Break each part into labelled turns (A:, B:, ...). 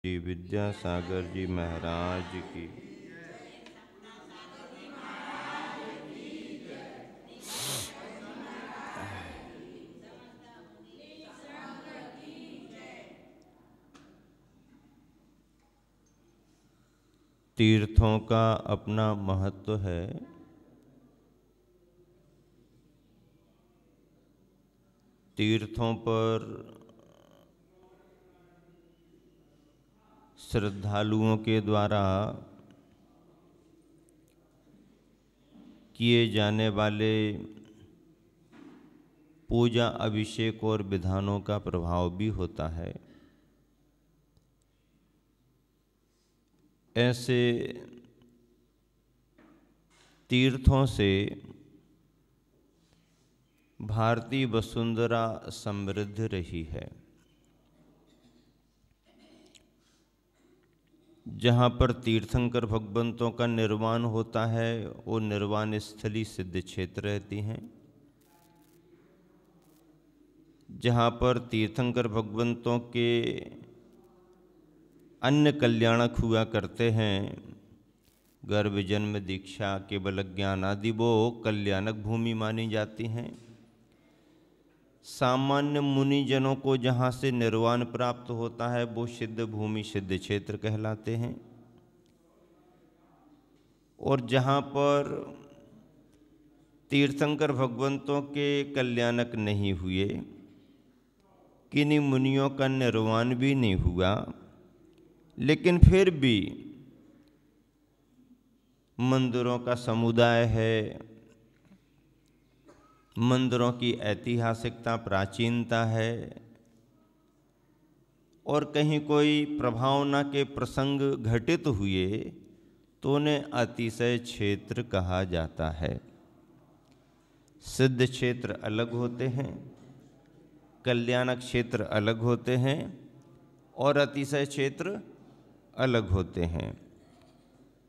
A: श्री विद्यासागर जी महाराज की। तीर्थों का अपना महत्व है। तीर्थों पर श्रद्धालुओं के द्वारा किए जाने वाले पूजा अभिषेक और विधानों का प्रभाव भी होता है। ऐसे तीर्थों से भारतीय वसुंधरा समृद्ध रही है। जहाँ पर तीर्थंकर भगवंतों का निर्वाण होता है वो निर्वाण स्थली सिद्ध क्षेत्र रहती हैं। जहाँ पर तीर्थंकर भगवंतों के अन्य कल्याणक हुआ करते हैं, गर्भ जन्म दीक्षा केवल ज्ञान आदि वो कल्याणक भूमि मानी जाती हैं। सामान्य मुनिजनों को जहाँ से निर्वाण प्राप्त होता है वो सिद्ध भूमि सिद्ध क्षेत्र कहलाते हैं। और जहाँ पर तीर्थंकर भगवंतों के कल्याणक नहीं हुए, किन्हीं मुनियों का निर्वाण भी नहीं हुआ, लेकिन फिर भी मंदिरों का समुदाय है, मंदिरों की ऐतिहासिकता प्राचीनता है और कहीं कोई प्रभावना के प्रसंग घटित हुए तो उन्हें अतिशय क्षेत्र कहा जाता है। सिद्ध क्षेत्र अलग होते हैं, कल्याणक क्षेत्र अलग होते हैं और अतिशय क्षेत्र अलग होते हैं।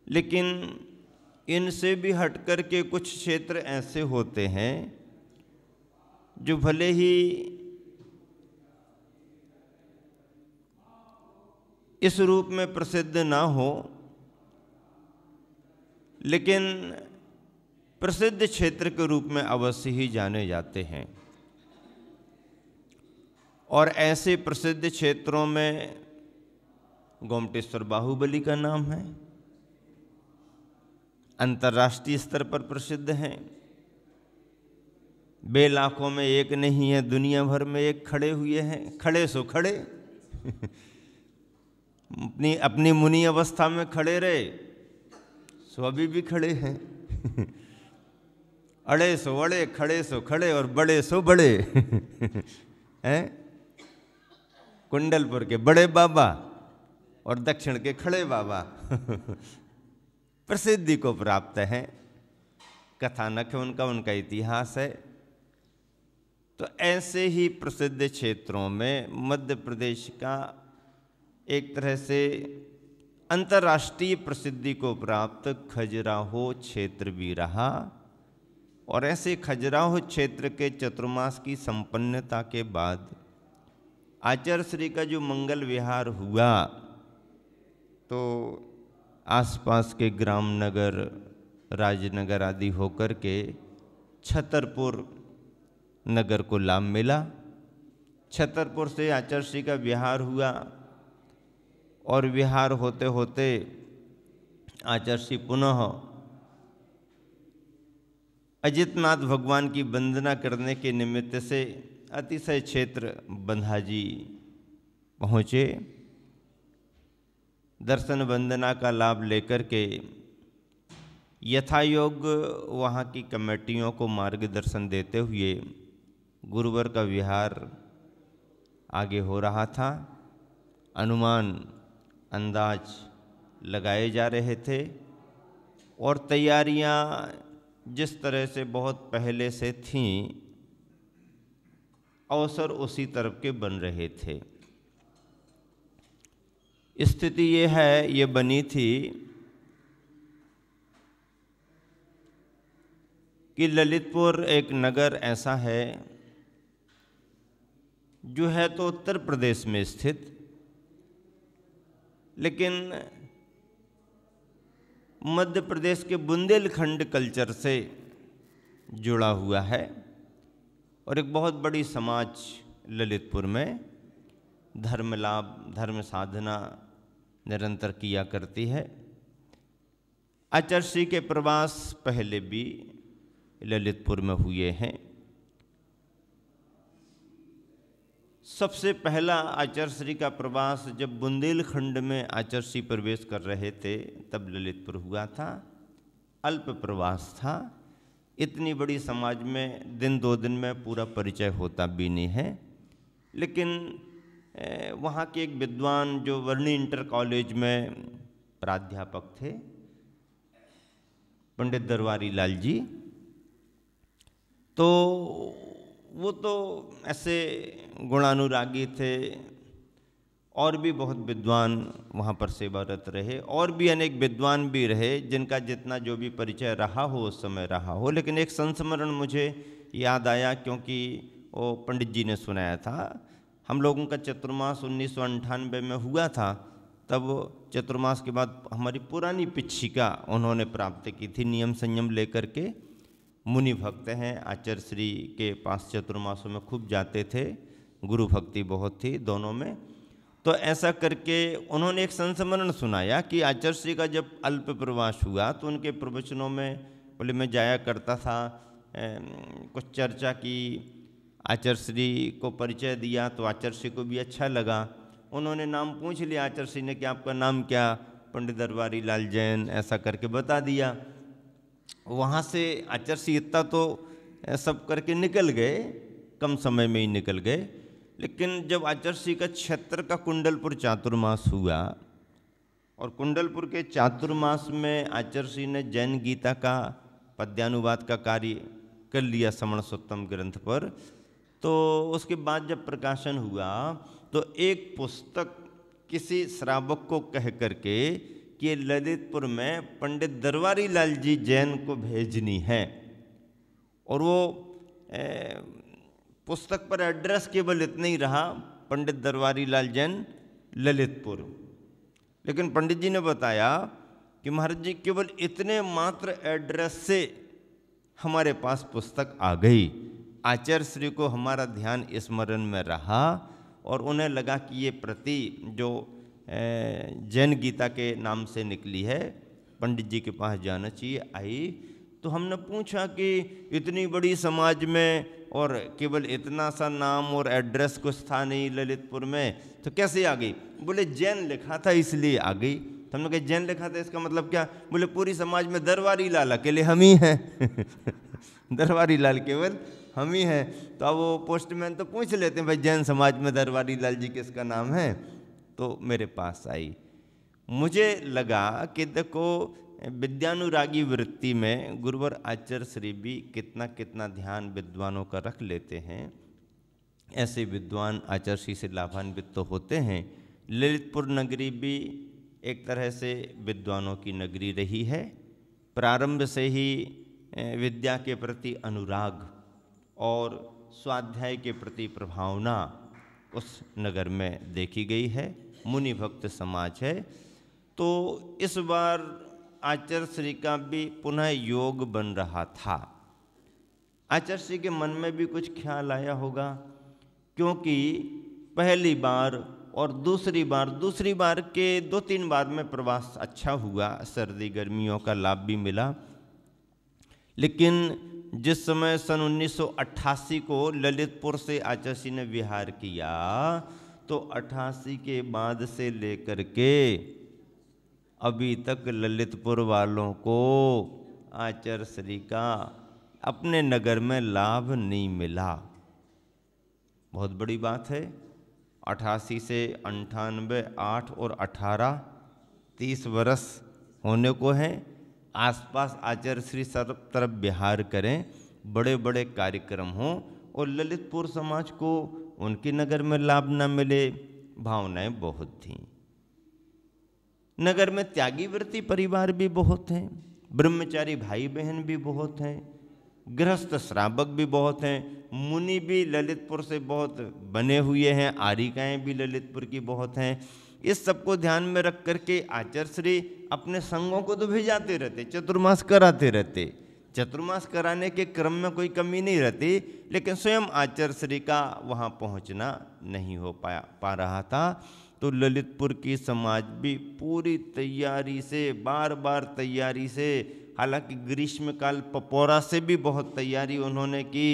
A: लेकिन इनसे भी हटकर के कुछ क्षेत्र ऐसे होते हैं जो भले ही इस रूप में प्रसिद्ध ना हो, लेकिन प्रसिद्ध क्षेत्र के रूप में अवश्य ही जाने जाते हैं। और ऐसे प्रसिद्ध क्षेत्रों में गोमटेश्वर बाहुबली का नाम है, अंतर्राष्ट्रीय स्तर पर प्रसिद्ध हैं। बेलाखों में एक नहीं है, दुनिया भर में एक खड़े हुए हैं। खड़े सो खड़े अपनी मुनि अवस्था में खड़े रहे सो अभी भी खड़े हैं। अड़े सो अड़े, खड़े सो खड़े और बड़े सो बड़े हैं। कुंडलपुर के बड़े बाबा और दक्षिण के खड़े बाबा प्रसिद्धि को प्राप्त है। कथानक है उनका, उनका इतिहास है। तो ऐसे ही प्रसिद्ध क्षेत्रों में मध्य प्रदेश का एक तरह से अंतर्राष्ट्रीय प्रसिद्धि को प्राप्त खजुराहो क्षेत्र भी रहा। और ऐसे खजुराहो क्षेत्र के चतुर्मास की संपन्नता के बाद आचार्य श्री का जो मंगल विहार हुआ तो आसपास के ग्राम नगर, राजनगर आदि होकर के छतरपुर नगर को लाभ मिला। छतरपुर से आचार्य श्री का विहार हुआ और विहार होते होते आचार्य श्री पुनः अजितनाथ भगवान की वंदना करने के निमित्त से अतिशय क्षेत्र बंधाजी पहुँचे। दर्शन वंदना का लाभ लेकर के यथायोग वहाँ की कमेटियों को मार्गदर्शन देते हुए गुरुवर का विहार आगे हो रहा था। अनुमान अंदाज लगाए जा रहे थे और तैयारियां जिस तरह से बहुत पहले से थीं, अवसर उसी तरफ के बन रहे थे। स्थिति ये बनी थी कि ललितपुर एक नगर ऐसा है जो है तो उत्तर प्रदेश में स्थित, लेकिन मध्य प्रदेश के बुंदेलखंड कल्चर से जुड़ा हुआ है और एक बहुत बड़ी समाज ललितपुर में धर्म लाभ धर्म साधना निरंतर किया करती है। आचार्य के प्रवास पहले भी ललितपुर में हुए हैं। सबसे पहला आचार्य का प्रवास जब बुंदेलखंड में आचार्य प्रवेश कर रहे थे तब ललितपुर हुआ था। अल्प प्रवास था। इतनी बड़ी समाज में दिन दो दिन में पूरा परिचय होता भी नहीं है। लेकिन वहाँ के एक विद्वान जो वर्णी इंटर कॉलेज में प्राध्यापक थे, पंडित दरबारी लाल जी, तो वो तो ऐसे गुणानुरागी थे और भी बहुत विद्वान वहाँ पर सेवारत रहे और भी अनेक विद्वान भी रहे जिनका जितना जो भी परिचय रहा हो उस समय रहा हो। लेकिन एक संस्मरण मुझे याद आया क्योंकि वो पंडित जी ने सुनाया था। हम लोगों का चतुर्मास 1998 में हुआ था। तब चतुर्मास के बाद हमारी पुरानी पिच्छिका उन्होंने प्राप्त की थी नियम संयम लेकर के। मुनि भक्त हैं, आचार्य श्री के पास चतुर्मासों में खूब जाते थे, गुरु भक्ति बहुत थी दोनों में। तो ऐसा करके उन्होंने एक संस्मरण सुनाया कि आचार्य श्री का जब अल्प प्रवास हुआ तो उनके प्रवचनों में बोले मैं जाया करता था, कुछ चर्चा की, आचार्य श्री को परिचय दिया तो आचार्य श्री को भी अच्छा लगा। उन्होंने नाम पूछ लिया आचार्य श्री ने कि आपका नाम क्या? पंडित दरबारी लाल जैन, ऐसा करके बता दिया। वहाँ से आचार्य श्री इतना तो सब करके निकल गए, कम समय में ही निकल गए। लेकिन जब आचार्य श्री का क्षेत्र का कुंडलपुर चातुर्मास हुआ और कुंडलपुर के चातुर्मास में आचार्य श्री ने जैन गीता का पद्यानुवाद का कार्य कर लिया श्रवण सुत्तम ग्रंथ पर, तो उसके बाद जब प्रकाशन हुआ तो एक पुस्तक किसी श्रावक को कह करके कि ललितपुर में पंडित दरबारी लाल जी जैन को भेजनी है। और वो पुस्तक पर एड्रेस केवल इतना ही रहा, पंडित दरबारी लाल जैन ललितपुर। लेकिन पंडित जी ने बताया कि महाराज जी केवल इतने मात्र एड्रेस से हमारे पास पुस्तक आ गई। आचार्य श्री को हमारा ध्यान स्मरण में रहा और उन्हें लगा कि ये प्रति जो जैन गीता के नाम से निकली है पंडित जी के पास जाना चाहिए। आई तो हमने पूछा कि इतनी बड़ी समाज में और केवल इतना सा नाम और एड्रेस कुछ था नहीं ललितपुर में, तो कैसे आ गई? बोले जैन लिखा था इसलिए आ गई। तो हमने कहा जैन लिखा था इसका मतलब क्या? बोले पूरी समाज में दरबारी लाल अकेले हम ही हैं दरबारी लाल केवल हम ही हैं। तो अब वो पोस्टमैन तो पूछ लेते हैं भाई जैन समाज में दरबारी लाल जी किसका नाम है, तो मेरे पास आई। मुझे लगा कि देखो विद्यानुरागी वृत्ति में गुरुवर आचार्य श्री भी कितना कितना ध्यान विद्वानों का रख लेते हैं। ऐसे विद्वान आचार्य श्री से लाभान्वित तो होते हैं। ललितपुर नगरी भी एक तरह से विद्वानों की नगरी रही है। प्रारंभ से ही विद्या के प्रति अनुराग और स्वाध्याय के प्रति प्रभावना उस नगर में देखी गई है। मुनि भक्त समाज है। तो इस बार आचार्य श्री का भी पुनः योग बन रहा था। आचार्य श्री के मन में भी कुछ ख्याल आया होगा, क्योंकि पहली बार और दूसरी बार के 2-3 बार में प्रवास अच्छा हुआ, सर्दी गर्मियों का लाभ भी मिला। लेकिन जिस समय सन 1988 को ललितपुर से आचार्य श्री ने विहार किया, तो 88 के बाद से लेकर के अभी तक ललितपुर वालों को आचार्य श्री का अपने नगर में लाभ नहीं मिला। बहुत बड़ी बात है। 88 से 98, 8 और 18, 30 वर्ष होने को हैं। आसपास आचार्य श्री सब तरफ विहार करें, बड़े बड़े कार्यक्रम हों और ललितपुर समाज को उनके नगर में लाभ न मिले, भावनाएं बहुत थीं। नगर में त्यागी वृत्ति परिवार भी बहुत हैं, ब्रह्मचारी भाई बहन भी बहुत हैं, गृहस्थ श्रावक भी बहुत हैं, मुनि भी ललितपुर से बहुत बने हुए हैं, आरिकाएँ भी ललितपुर की बहुत हैं। इस सबको ध्यान में रख करके आचार्य श्री अपने संगों को तो भेजाते रहते, चतुर्मास कराते रहते। चतुर्मास कराने के क्रम में कोई कमी नहीं रहती, लेकिन स्वयं आचार्य श्री का वहाँ पहुँचना नहीं हो पा रहा था। तो ललितपुर की समाज भी पूरी तैयारी से, बार बार तैयारी से, हालांकि ग्रीष्मकाल पपौरा से भी बहुत तैयारी उन्होंने की,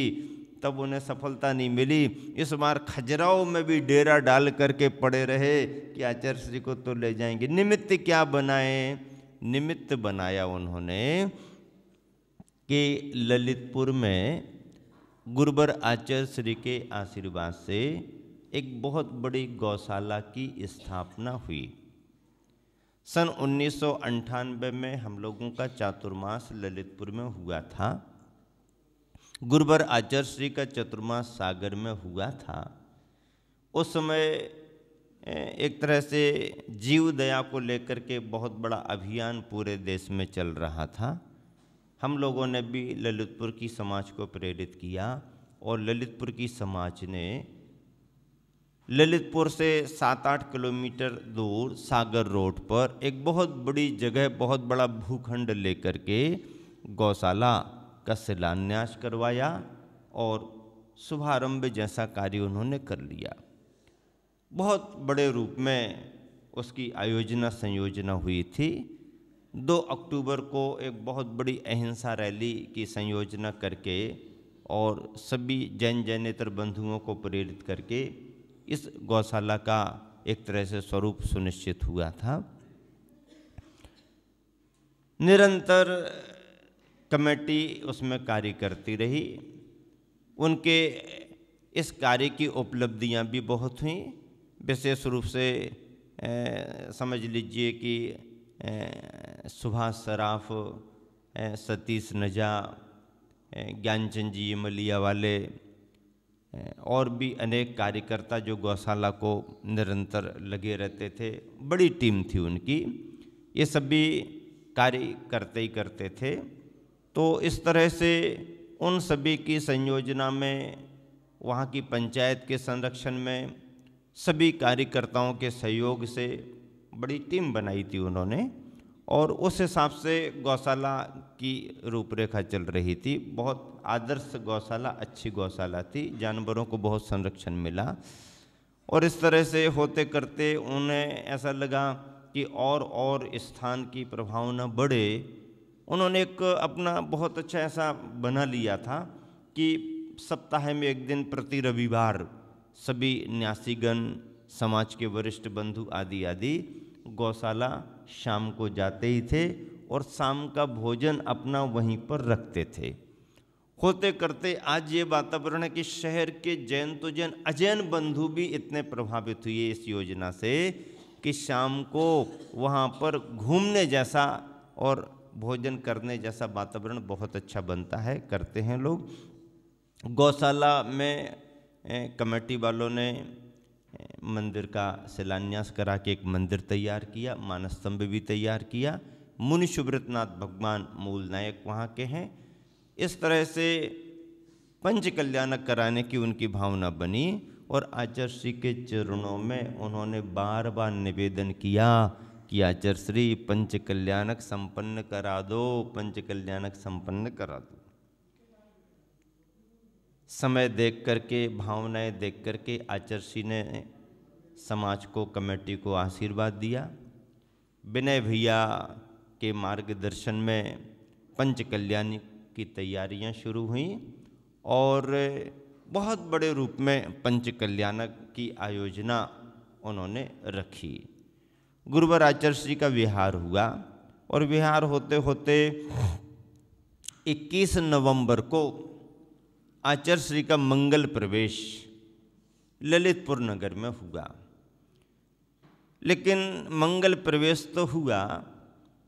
A: तब उन्हें सफलता नहीं मिली। इस बार खजुराहो में भी डेरा डाल करके पड़े रहे कि आचार्य श्री को तो ले जाएंगे। निमित्त क्या बनाए? निमित्त बनाया उन्होंने कि ललितपुर में गुरुवर आचार्य श्री के आशीर्वाद से एक बहुत बड़ी गौशाला की स्थापना हुई। सन 1998 में हम लोगों का चातुर्मास ललितपुर में हुआ था। गुरुवर आचार्य श्री का चतुर्मास सागर में हुआ था। उस समय एक तरह से जीव दया को लेकर के बहुत बड़ा अभियान पूरे देश में चल रहा था। हम लोगों ने भी ललितपुर की समाज को प्रेरित किया और ललितपुर की समाज ने ललितपुर से 7-8 किलोमीटर दूर सागर रोड पर एक बहुत बड़ी जगह, बहुत बड़ा भूखंड लेकर के गौशाला का शिलान्यास करवाया और शुभारंभ जैसा कार्य उन्होंने कर लिया। बहुत बड़े रूप में उसकी आयोजना संयोजना हुई थी। 2 अक्टूबर को एक बहुत बड़ी अहिंसा रैली की संयोजना करके और सभी जैन जैनेतर बंधुओं को प्रेरित करके इस गौशाला का एक तरह से स्वरूप सुनिश्चित हुआ था। निरंतर कमेटी उसमें कार्य करती रही। उनके इस कार्य की उपलब्धियां भी बहुत हुई। विशेष रूप से समझ लीजिए कि सुभाष सराफ, सतीश नजा, ज्ञानचंद जी मलिया वाले और भी अनेक कार्यकर्ता जो गौशाला को निरंतर लगे रहते थे, बड़ी टीम थी उनकी। ये सभी कार्य करते ही करते थे। तो इस तरह से उन सभी की संयोजना में, वहाँ की पंचायत के संरक्षण में, सभी कार्यकर्ताओं के सहयोग से बड़ी टीम बनाई थी उन्होंने और उस हिसाब से गौशाला की रूपरेखा चल रही थी। बहुत आदर्श गौशाला, अच्छी गौशाला थी, जानवरों को बहुत संरक्षण मिला। और इस तरह से होते करते उन्हें ऐसा लगा कि और स्थान की प्रभावना बढ़े। उन्होंने एक अपना बहुत अच्छा ऐसा बना लिया था कि सप्ताह में एक दिन प्रति रविवार सभी न्यासीगण, समाज के वरिष्ठ बंधु आदि आदि गौशाला शाम को जाते ही थे और शाम का भोजन अपना वहीं पर रखते थे। होते करते आज ये वातावरण है कि शहर के जैन तो जैन, अजैन बंधु भी इतने प्रभावित हुए इस योजना से कि शाम को वहाँ पर घूमने जैसा और भोजन करने जैसा वातावरण बहुत अच्छा बनता है, करते हैं लोग। गौशाला में कमेटी वालों ने मंदिर का शिलान्यास करा के एक मंदिर तैयार किया, मानस्तंभ भी तैयार किया। मुनि सुब्रतनाथ भगवान मूल नायक वहाँ के हैं। इस तरह से पंच कल्याणक कराने की उनकी भावना बनी और आचार्य श्री के चरणों में उन्होंने बार बार निवेदन किया कि आचार्य श्री पंच कल्याणक संपन्न करा दो, पंच कल्याणक संपन्न करा दो। समय देख करके, भावनाएं देख करके आचार्य श्री ने समाज को, कमेटी को आशीर्वाद दिया। विनय भैया के मार्गदर्शन में पंच कल्याणी की तैयारियां शुरू हुई और बहुत बड़े रूप में पंच कल्याणक की आयोजना उन्होंने रखी। गुरुवर आचार्य श्री का विहार हुआ और विहार होते होते 21 नवंबर को आचार्य श्री का मंगल प्रवेश ललितपुर नगर में हुआ। लेकिन मंगल प्रवेश तो हुआ,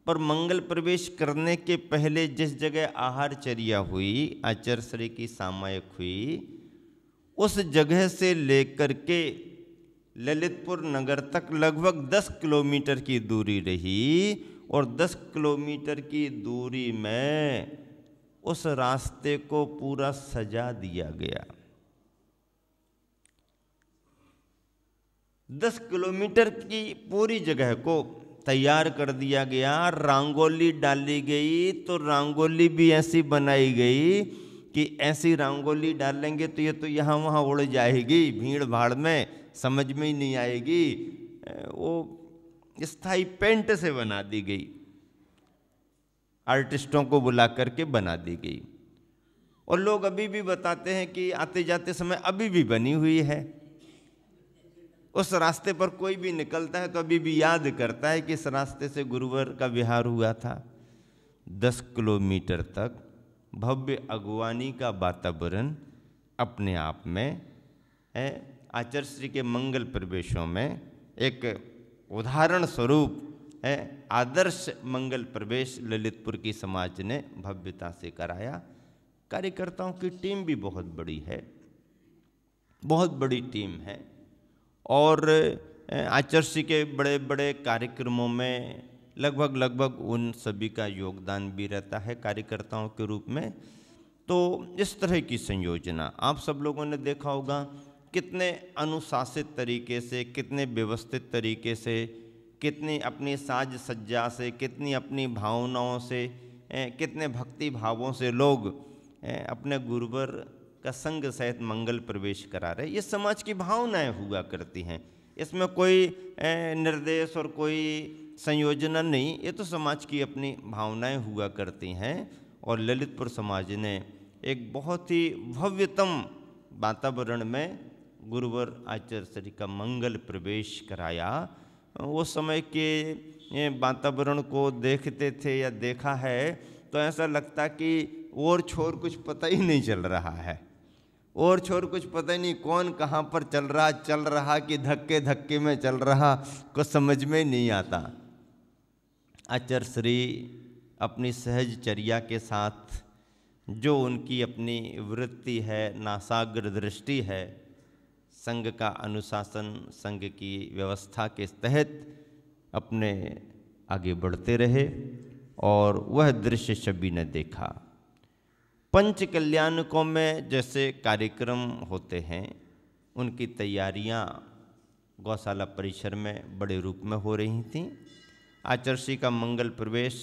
A: पर मंगल प्रवेश करने के पहले जिस जगह आहारचर्या हुई, आचार्य श्री की सामायिक हुई, उस जगह से लेकर के ललितपुर नगर तक लगभग 10 किलोमीटर की दूरी रही और 10 किलोमीटर की दूरी में उस रास्ते को पूरा सजा दिया गया। 10 किलोमीटर की पूरी जगह को तैयार कर दिया गया। रंगोली डाली गई तो रंगोली भी ऐसी बनाई गई कि ऐसी रंगोली डालेंगे तो ये तो यहाँ वहाँ उड़ जाएगी, भीड़ भाड़ में समझ में ही नहीं आएगी। वो स्थाई पेंट से बना दी गई, आर्टिस्टों को बुला करके बना दी गई। और लोग अभी भी बताते हैं कि आते जाते समय अभी भी बनी हुई है। उस रास्ते पर कोई भी निकलता है तो अभी भी याद करता है कि इस रास्ते से गुरुवर का विहार हुआ था। 10 किलोमीटर तक भव्य अगवानी का वातावरण अपने आप में है। आचार्य श्री के मंगल प्रवेशों में एक उदाहरण स्वरूप है, आदर्श मंगल प्रवेश ललितपुर की समाज ने भव्यता से कराया। कार्यकर्ताओं की टीम भी बहुत बड़ी है, बहुत बड़ी टीम है। और आचार्य श्री के बड़े बड़े कार्यक्रमों में लगभग उन सभी का योगदान भी रहता है कार्यकर्ताओं के रूप में। तो इस तरह की संयोजना आप सब लोगों ने देखा होगा, कितने अनुशासित तरीके से, कितने व्यवस्थित तरीके से, कितनी अपनी साज सज्जा से, कितनी अपनी भावनाओं से, कितने भक्ति भावों से लोग अपने गुरुवर का संग सहित मंगल प्रवेश करा रहे। ये समाज की भावनाएं हुआ करती हैं, इसमें कोई निर्देश और कोई संयोजना नहीं, ये तो समाज की अपनी भावनाएं हुआ करती हैं। और ललितपुर समाज ने एक बहुत ही भव्यतम वातावरण में गुरुवर आचार्य श्री का मंगल प्रवेश कराया। उस समय के वातावरण को देखते थे या देखा है तो ऐसा लगता कि और छोर कुछ पता ही नहीं चल रहा है, और छोर कुछ पता ही नहीं, कौन कहाँ पर चल रहा कि धक्के धक्के में चल रहा, कुछ समझ में नहीं आता। आचार्य श्री अपनी सहज चर्या के साथ, जो उनकी अपनी वृत्ति है, नासाग्र दृष्टि है, संघ का अनुशासन, संघ की व्यवस्था के तहत अपने आगे बढ़ते रहे। और वह दृश्य सभी ने देखा। पंच कल्याणकों में जैसे कार्यक्रम होते हैं, उनकी तैयारियां गौशाला परिसर में बड़े रूप में हो रही थीं। आचार्य श्री का मंगल प्रवेश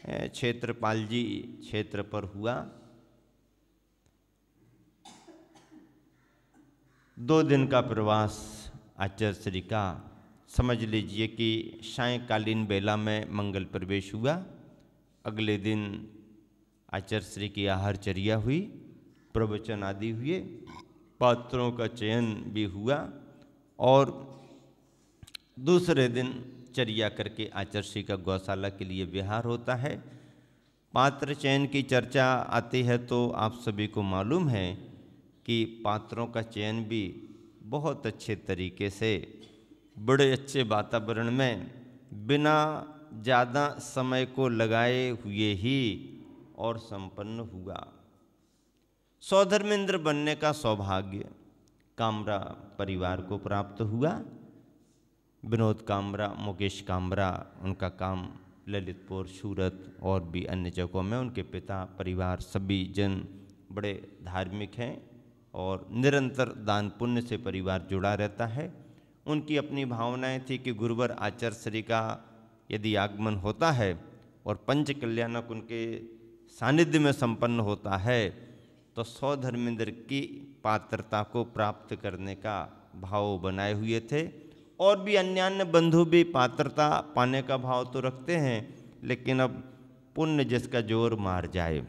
A: क्षेत्रपाल जी क्षेत्र पर हुआ। 2 दिन का प्रवास आचार्य श्री का, समझ लीजिए कि सायंकालीन बेला में मंगल प्रवेश हुआ। अगले दिन आचार्य श्री की आहारचर्या हुई, प्रवचन आदि हुए, पात्रों का चयन भी हुआ। और दूसरे दिन चर्या करके आचार्य श्री का गौशाला के लिए विहार होता है। पात्र चयन की चर्चा आती है तो आप सभी को मालूम है कि पात्रों का चयन भी बहुत अच्छे तरीके से, बड़े अच्छे वातावरण में, बिना ज़्यादा समय को लगाए हुए ही और संपन्न हुआ। सौधर्मेंद्र बनने का सौभाग्य कामरा परिवार को प्राप्त हुआ। विनोद कामरा, मुकेश कामरा, उनका काम ललितपुर, सूरत और भी अन्य जगहों में, उनके पिता, परिवार, सभी जन बड़े धार्मिक हैं और निरंतर दान पुण्य से परिवार जुड़ा रहता है। उनकी अपनी भावनाएं थी कि गुरुवर आचार्य श्री का यदि आगमन होता है और पंच कल्याणक उनके सानिध्य में संपन्न होता है तो सौधर्मेंद्र की पात्रता को प्राप्त करने का भाव बनाए हुए थे। और भी अन्य बंधु भी पात्रता पाने का भाव तो रखते हैं, लेकिन अब पुण्य जिसका जोर मार जाए,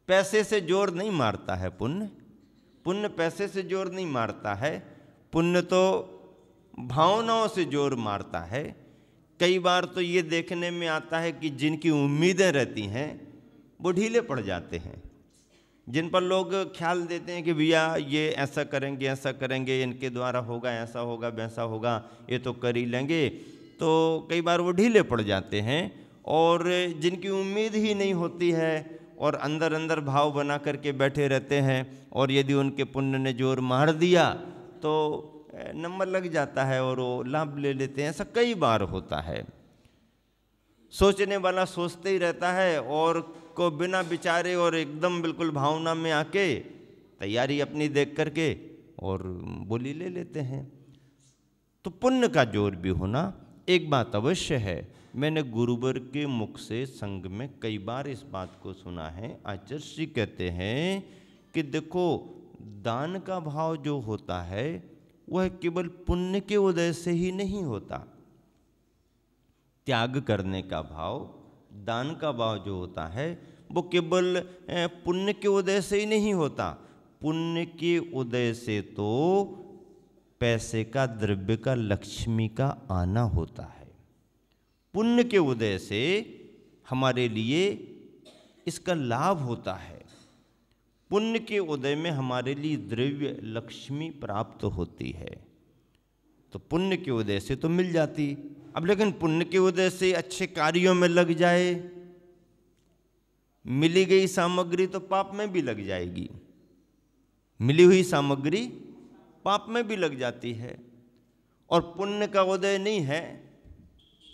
A: पैसे से जोर नहीं मारता है पुण्य, पुण्य पैसे से जोर नहीं मारता है, पुण्य तो भावनाओं से जोर मारता है। कई बार तो ये देखने में आता है कि जिनकी उम्मीदें रहती हैं वो ढीले पड़ जाते हैं, जिन पर लोग ख्याल देते हैं कि भैया ये ऐसा करेंगे, ऐसा करेंगे, इनके द्वारा होगा, ऐसा होगा, वैसा होगा, ये तो कर ही लेंगे, तो कई बार वो ढीले पड़ जाते हैं। और जिनकी उम्मीद ही नहीं होती है और अंदर अंदर भाव बना करके बैठे रहते हैं, और यदि उनके पुण्य ने जोर मार दिया तो नंबर लग जाता है और वो लाभ ले लेते हैं। ऐसा कई बार होता है। सोचने वाला सोचते ही रहता है और को बिना विचारे और एकदम बिल्कुल भावना में आके तैयारी अपनी देख करके और बोली ले लेते हैं। तो पुण्य का जोर भी होना एक बात अवश्य है। मैंने गुरुवर के मुख से संघ में कई बार इस बात को सुना है। आचार्य श्री कहते हैं कि देखो, दान का भाव जो होता है वह केवल पुण्य के उदय से ही नहीं होता। त्याग करने का भाव, दान का भाव जो होता है वो केवल पुण्य के उदय से ही नहीं होता। पुण्य के उदय से तो पैसे का, द्रव्य का, लक्ष्मी का आना होता है। पुण्य के उदय से हमारे लिए इसका लाभ होता है। पुण्य के उदय में हमारे लिए द्रव्य, लक्ष्मी प्राप्त होती है। तो पुण्य के उदय से तो मिल जाती। अब लेकिन पुण्य के उदय से अच्छे कार्यों में लग जाए, मिली गई सामग्री तो पाप में भी लग जाएगी। मिली हुई सामग्री पाप में भी लग जाती है। और पुण्य का उदय नहीं है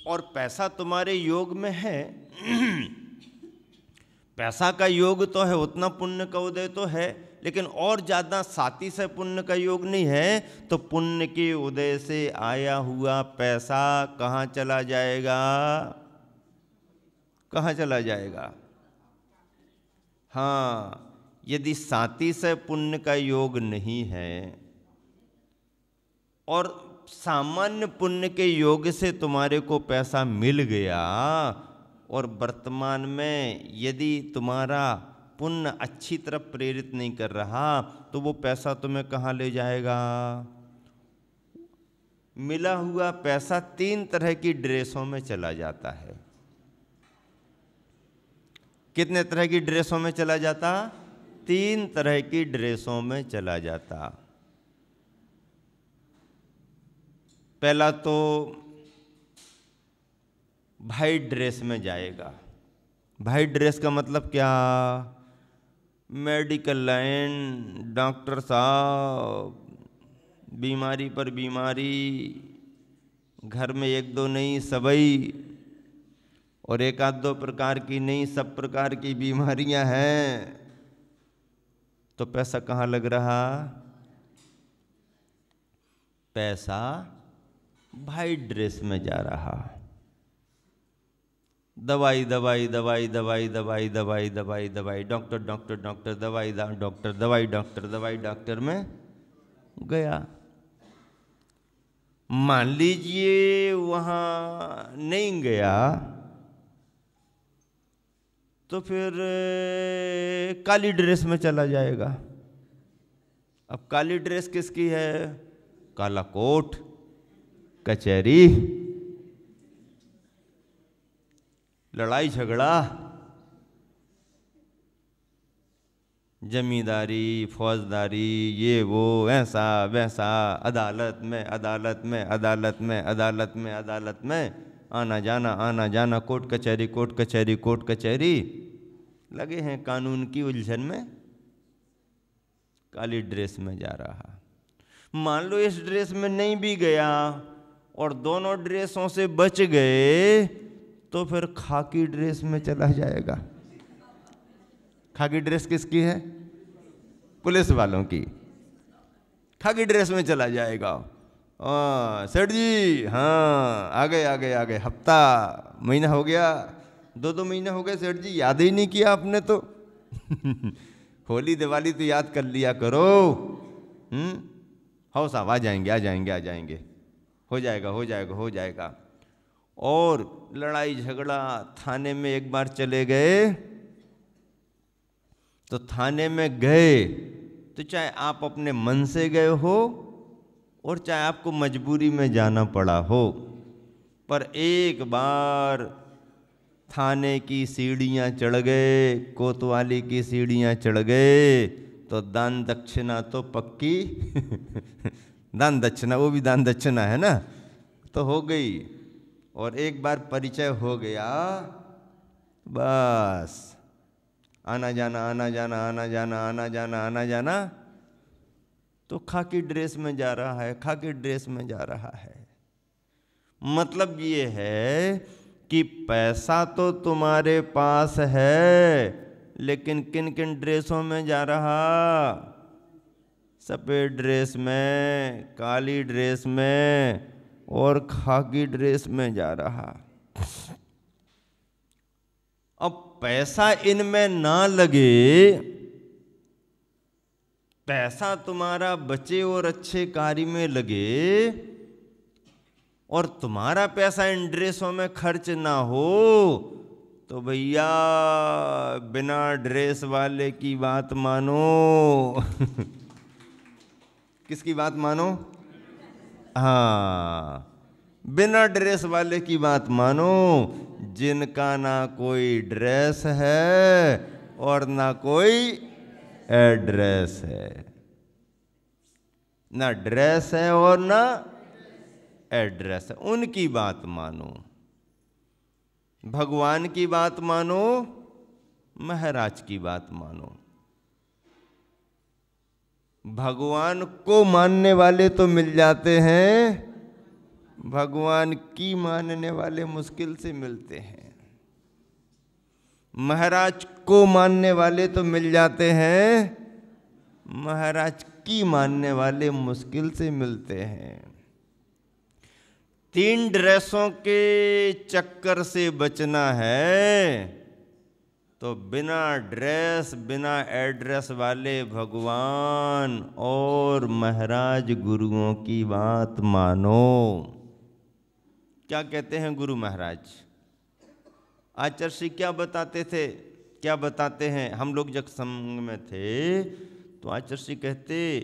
A: और पैसा तुम्हारे योग में है पैसा का योग तो है, उतना पुण्य का उदय तो है, लेकिन और ज़्यादा साथी से पुण्य का योग नहीं है। तो पुण्य के उदय से आया हुआ पैसा कहाँ चला जाएगा? कहाँ चला जाएगा? हाँ, यदि साथी से पुण्य का योग नहीं है और सामान्य पुण्य के योग से तुम्हारे को पैसा मिल गया और वर्तमान में यदि तुम्हारा पुण्य अच्छी तरफ प्रेरित नहीं कर रहा तो वो पैसा तुम्हें कहाँ ले जाएगा? मिला हुआ पैसा 3 तरह की ड्रेसों में चला जाता है। कितने तरह की ड्रेसों में चला जाता? 3 तरह की ड्रेसों में चला जाता। पहला तो वाइट ड्रेस में जाएगा। वाइट ड्रेस का मतलब क्या? मेडिकल लाइन, डॉक्टर साहब, बीमारी पर बीमारी, घर में 1-2 नहीं सबई, और 1-2 प्रकार की नहीं सब प्रकार की बीमारियां हैं। तो पैसा कहाँ लग रहा? पैसा वाइट ड्रेस में जा रहा। दवाई दवाई दवाई दवाई दवाई दवाई दवाई दवाई, डॉक्टर डॉक्टर डॉक्टर, दवाई डॉक्टर, दवाई डॉक्टर, दवाई डॉक्टर में गया। मान लीजिए वहाँ नहीं गया तो फिर काली ड्रेस में चला जाएगा। अब काली ड्रेस किसकी है? काला कोट, कचहरी, लड़ाई झगड़ा, जमींदारी, फौजदारी, ये वो, ऐसा वैसा, अदालत में अदालत में अदालत में अदालत में अदालत में, आना जाना, कोर्ट कचहरी, कोर्ट कचहरी, कोर्ट कचहरी, लगे हैं कानून की उलझन में। काली ड्रेस में जा रहा। मान लो इस ड्रेस में नहीं भी गया और दोनों ड्रेसों से बच गए तो फिर खाकी ड्रेस में चला जाएगा। खाकी ड्रेस किसकी है? पुलिस वालों की। खाकी ड्रेस में चला जाएगा। सेठ जी, हाँ आ गए, हफ्ता महीना हो गया, 2 महीने हो गए सेठ जी, याद ही नहीं किया आपने तो। होली दिवाली तो याद कर लिया करो। हो साहब, आ जाएंगे, हो जाएगा। और लड़ाई झगड़ा, थाने में एक बार चले गए तो थाने में गए तो चाहे आप अपने मन से गए हो और चाहे आपको मजबूरी में जाना पड़ा हो, पर एक बार थाने की सीढ़ियाँ चढ़ गए, कोतवाली की सीढ़ियाँ चढ़ गए तो दान दक्षिणा तो पक्की दान दक्षिणा, वो भी दान दक्षिणा है ना, तो हो गई। और एक बार परिचय हो गया, बस आना जाना, तो खाकी ड्रेस में जा रहा है। मतलब ये है कि पैसा तो तुम्हारे पास है, लेकिन किन किन ड्रेसों में जा रहा? सफ़ेद ड्रेस में, काली ड्रेस में, और खाकी ड्रेस में जा रहा। अब पैसा इनमें ना लगे, पैसा तुम्हारा बचे और अच्छे कार्य में लगे, और तुम्हारा पैसा इन ड्रेसों में खर्च ना हो, तो भैया बिना ड्रेस वाले की बात मानो। किसकी बात मानो? हाँ, बिना ड्रेस वाले की बात मानो, जिनका ना कोई ड्रेस है और ना कोई एड्रेस है। ना ड्रेस है और ना एड्रेस है, उनकी बात मानो। भगवान की बात मानो, महाराज की बात मानो। भगवान को मानने वाले तो मिल जाते हैं, भगवान की मानने वाले मुश्किल से मिलते हैं। महाराज को मानने वाले तो मिल जाते हैं, महाराज की मानने वाले मुश्किल से मिलते हैं। 3 ड्रेसों के चक्कर से बचना है तो बिना ड्रेस बिना एड्रेस वाले भगवान और महाराज गुरुओं की बात मानो। क्या कहते हैं गुरु महाराज? आचार्य श्री क्या बताते थे, क्या बताते हैं? हम लोग जब संग में थे तो आचार्य श्री कहते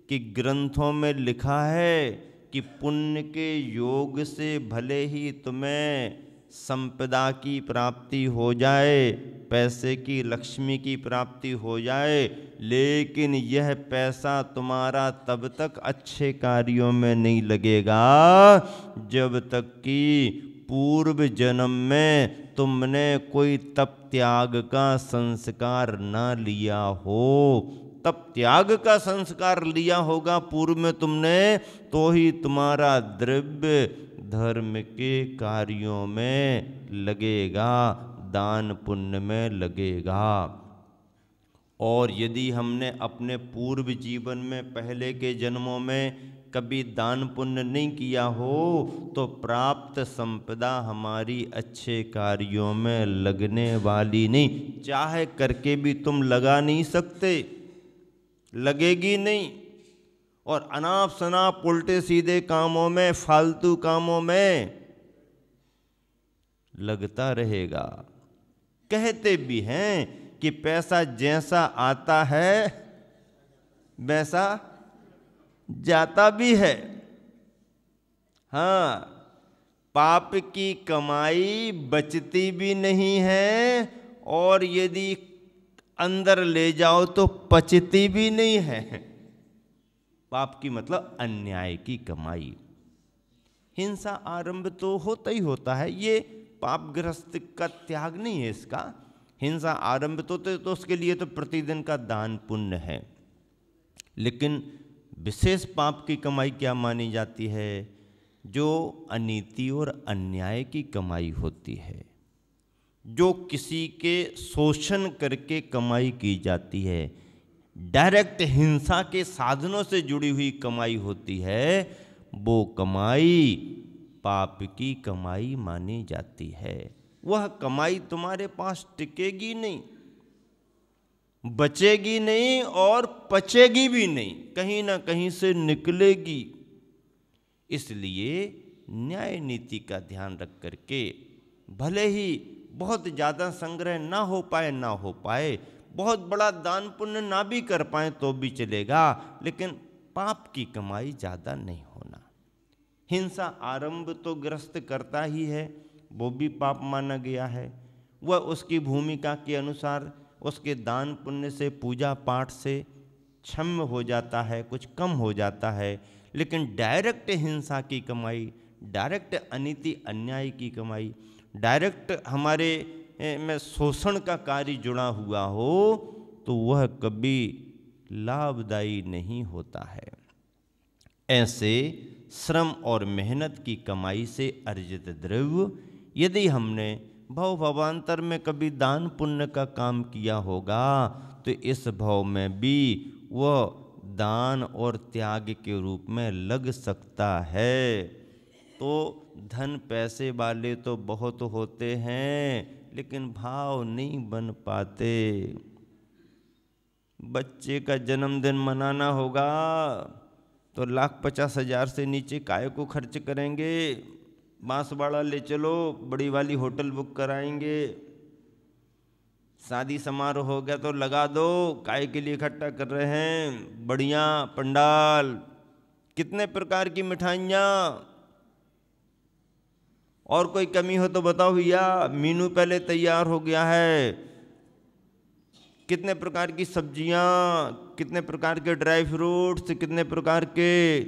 A: कि ग्रंथों में लिखा है कि पुण्य के योग से भले ही तुम्हें संपदा की प्राप्ति हो जाए, पैसे की लक्ष्मी की प्राप्ति हो जाए, लेकिन यह पैसा तुम्हारा तब तक अच्छे कार्यों में नहीं लगेगा जब तक कि पूर्व जन्म में तुमने कोई तप त्याग का संस्कार ना लिया हो। तप त्याग का संस्कार लिया होगा पूर्व में तुमने, तो ही तुम्हारा द्रव्य धर्म के कार्यों में लगेगा, दान पुण्य में लगेगा। और यदि हमने अपने पूर्व जीवन में पहले के जन्मों में कभी दान पुण्य नहीं किया हो तो प्राप्त संपदा हमारी अच्छे कार्यों में लगने वाली नहीं। चाहे करके भी तुम लगा नहीं सकते, लगेगी नहीं। और अनाप शनाप उल्टे सीधे कामों में, फालतू कामों में लगता रहेगा। कहते भी हैं कि पैसा जैसा आता है वैसा जाता भी है। हाँ, पाप की कमाई बचती भी नहीं है और यदि अंदर ले जाओ तो पचती भी नहीं है। पाप की मतलब अन्याय की कमाई। हिंसा आरंभ तो होता ही होता है, ये पापग्रस्त का त्याग नहीं है इसका। हिंसा आरंभ तो उसके लिए तो प्रतिदिन का दान पुण्य है। लेकिन विशेष पाप की कमाई क्या मानी जाती है? जो अनीति और अन्याय की कमाई होती है, जो किसी के शोषण करके कमाई की जाती है, डायरेक्ट हिंसा के साधनों से जुड़ी हुई कमाई होती है, वो कमाई पाप की कमाई मानी जाती है। वह कमाई तुम्हारे पास टिकेगी नहीं, बचेगी नहीं और पचेगी भी नहीं, कहीं ना कहीं से निकलेगी। इसलिए न्याय नीति का ध्यान रख करके भले ही बहुत ज़्यादा संग्रह ना हो पाए, बहुत बड़ा दान पुण्य ना भी कर पाए तो भी चलेगा, लेकिन पाप की कमाई ज़्यादा नहीं होना। हिंसा आरंभ तो ग्रस्त करता ही है, वो भी पाप माना गया है। वह उसकी भूमिका के अनुसार उसके दान पुण्य से, पूजा पाठ से क्षम्य हो जाता है, कुछ कम हो जाता है। लेकिन डायरेक्ट हिंसा की कमाई, डायरेक्ट अनीति अन्याय की कमाई, डायरेक्ट हमारे में शोषण का कार्य जुड़ा हुआ हो तो वह कभी लाभदायी नहीं होता है। ऐसे श्रम और मेहनत की कमाई से अर्जित द्रव्य यदि हमने भव भवांतर में कभी दान पुण्य का काम किया होगा तो इस भव में भी वह दान और त्याग के रूप में लग सकता है। तो धन पैसे वाले तो बहुत होते हैं लेकिन भाव नहीं बन पाते। बच्चे का जन्मदिन मनाना होगा तो 1,50,000 से नीचे काय को खर्च करेंगे। बांसवाड़ा ले चलो, बड़ी वाली होटल बुक कराएंगे। शादी समारोह हो गया तो लगा दो, काय के लिए इकट्ठा कर रहे हैं, बढ़िया पंडाल, कितने प्रकार की मिठाइयाँ। और कोई कमी हो तो बताओ भैया, मीनू पहले तैयार हो गया है। कितने प्रकार की सब्जियाँ, कितने प्रकार के ड्राई फ्रूट्स, कितने प्रकार के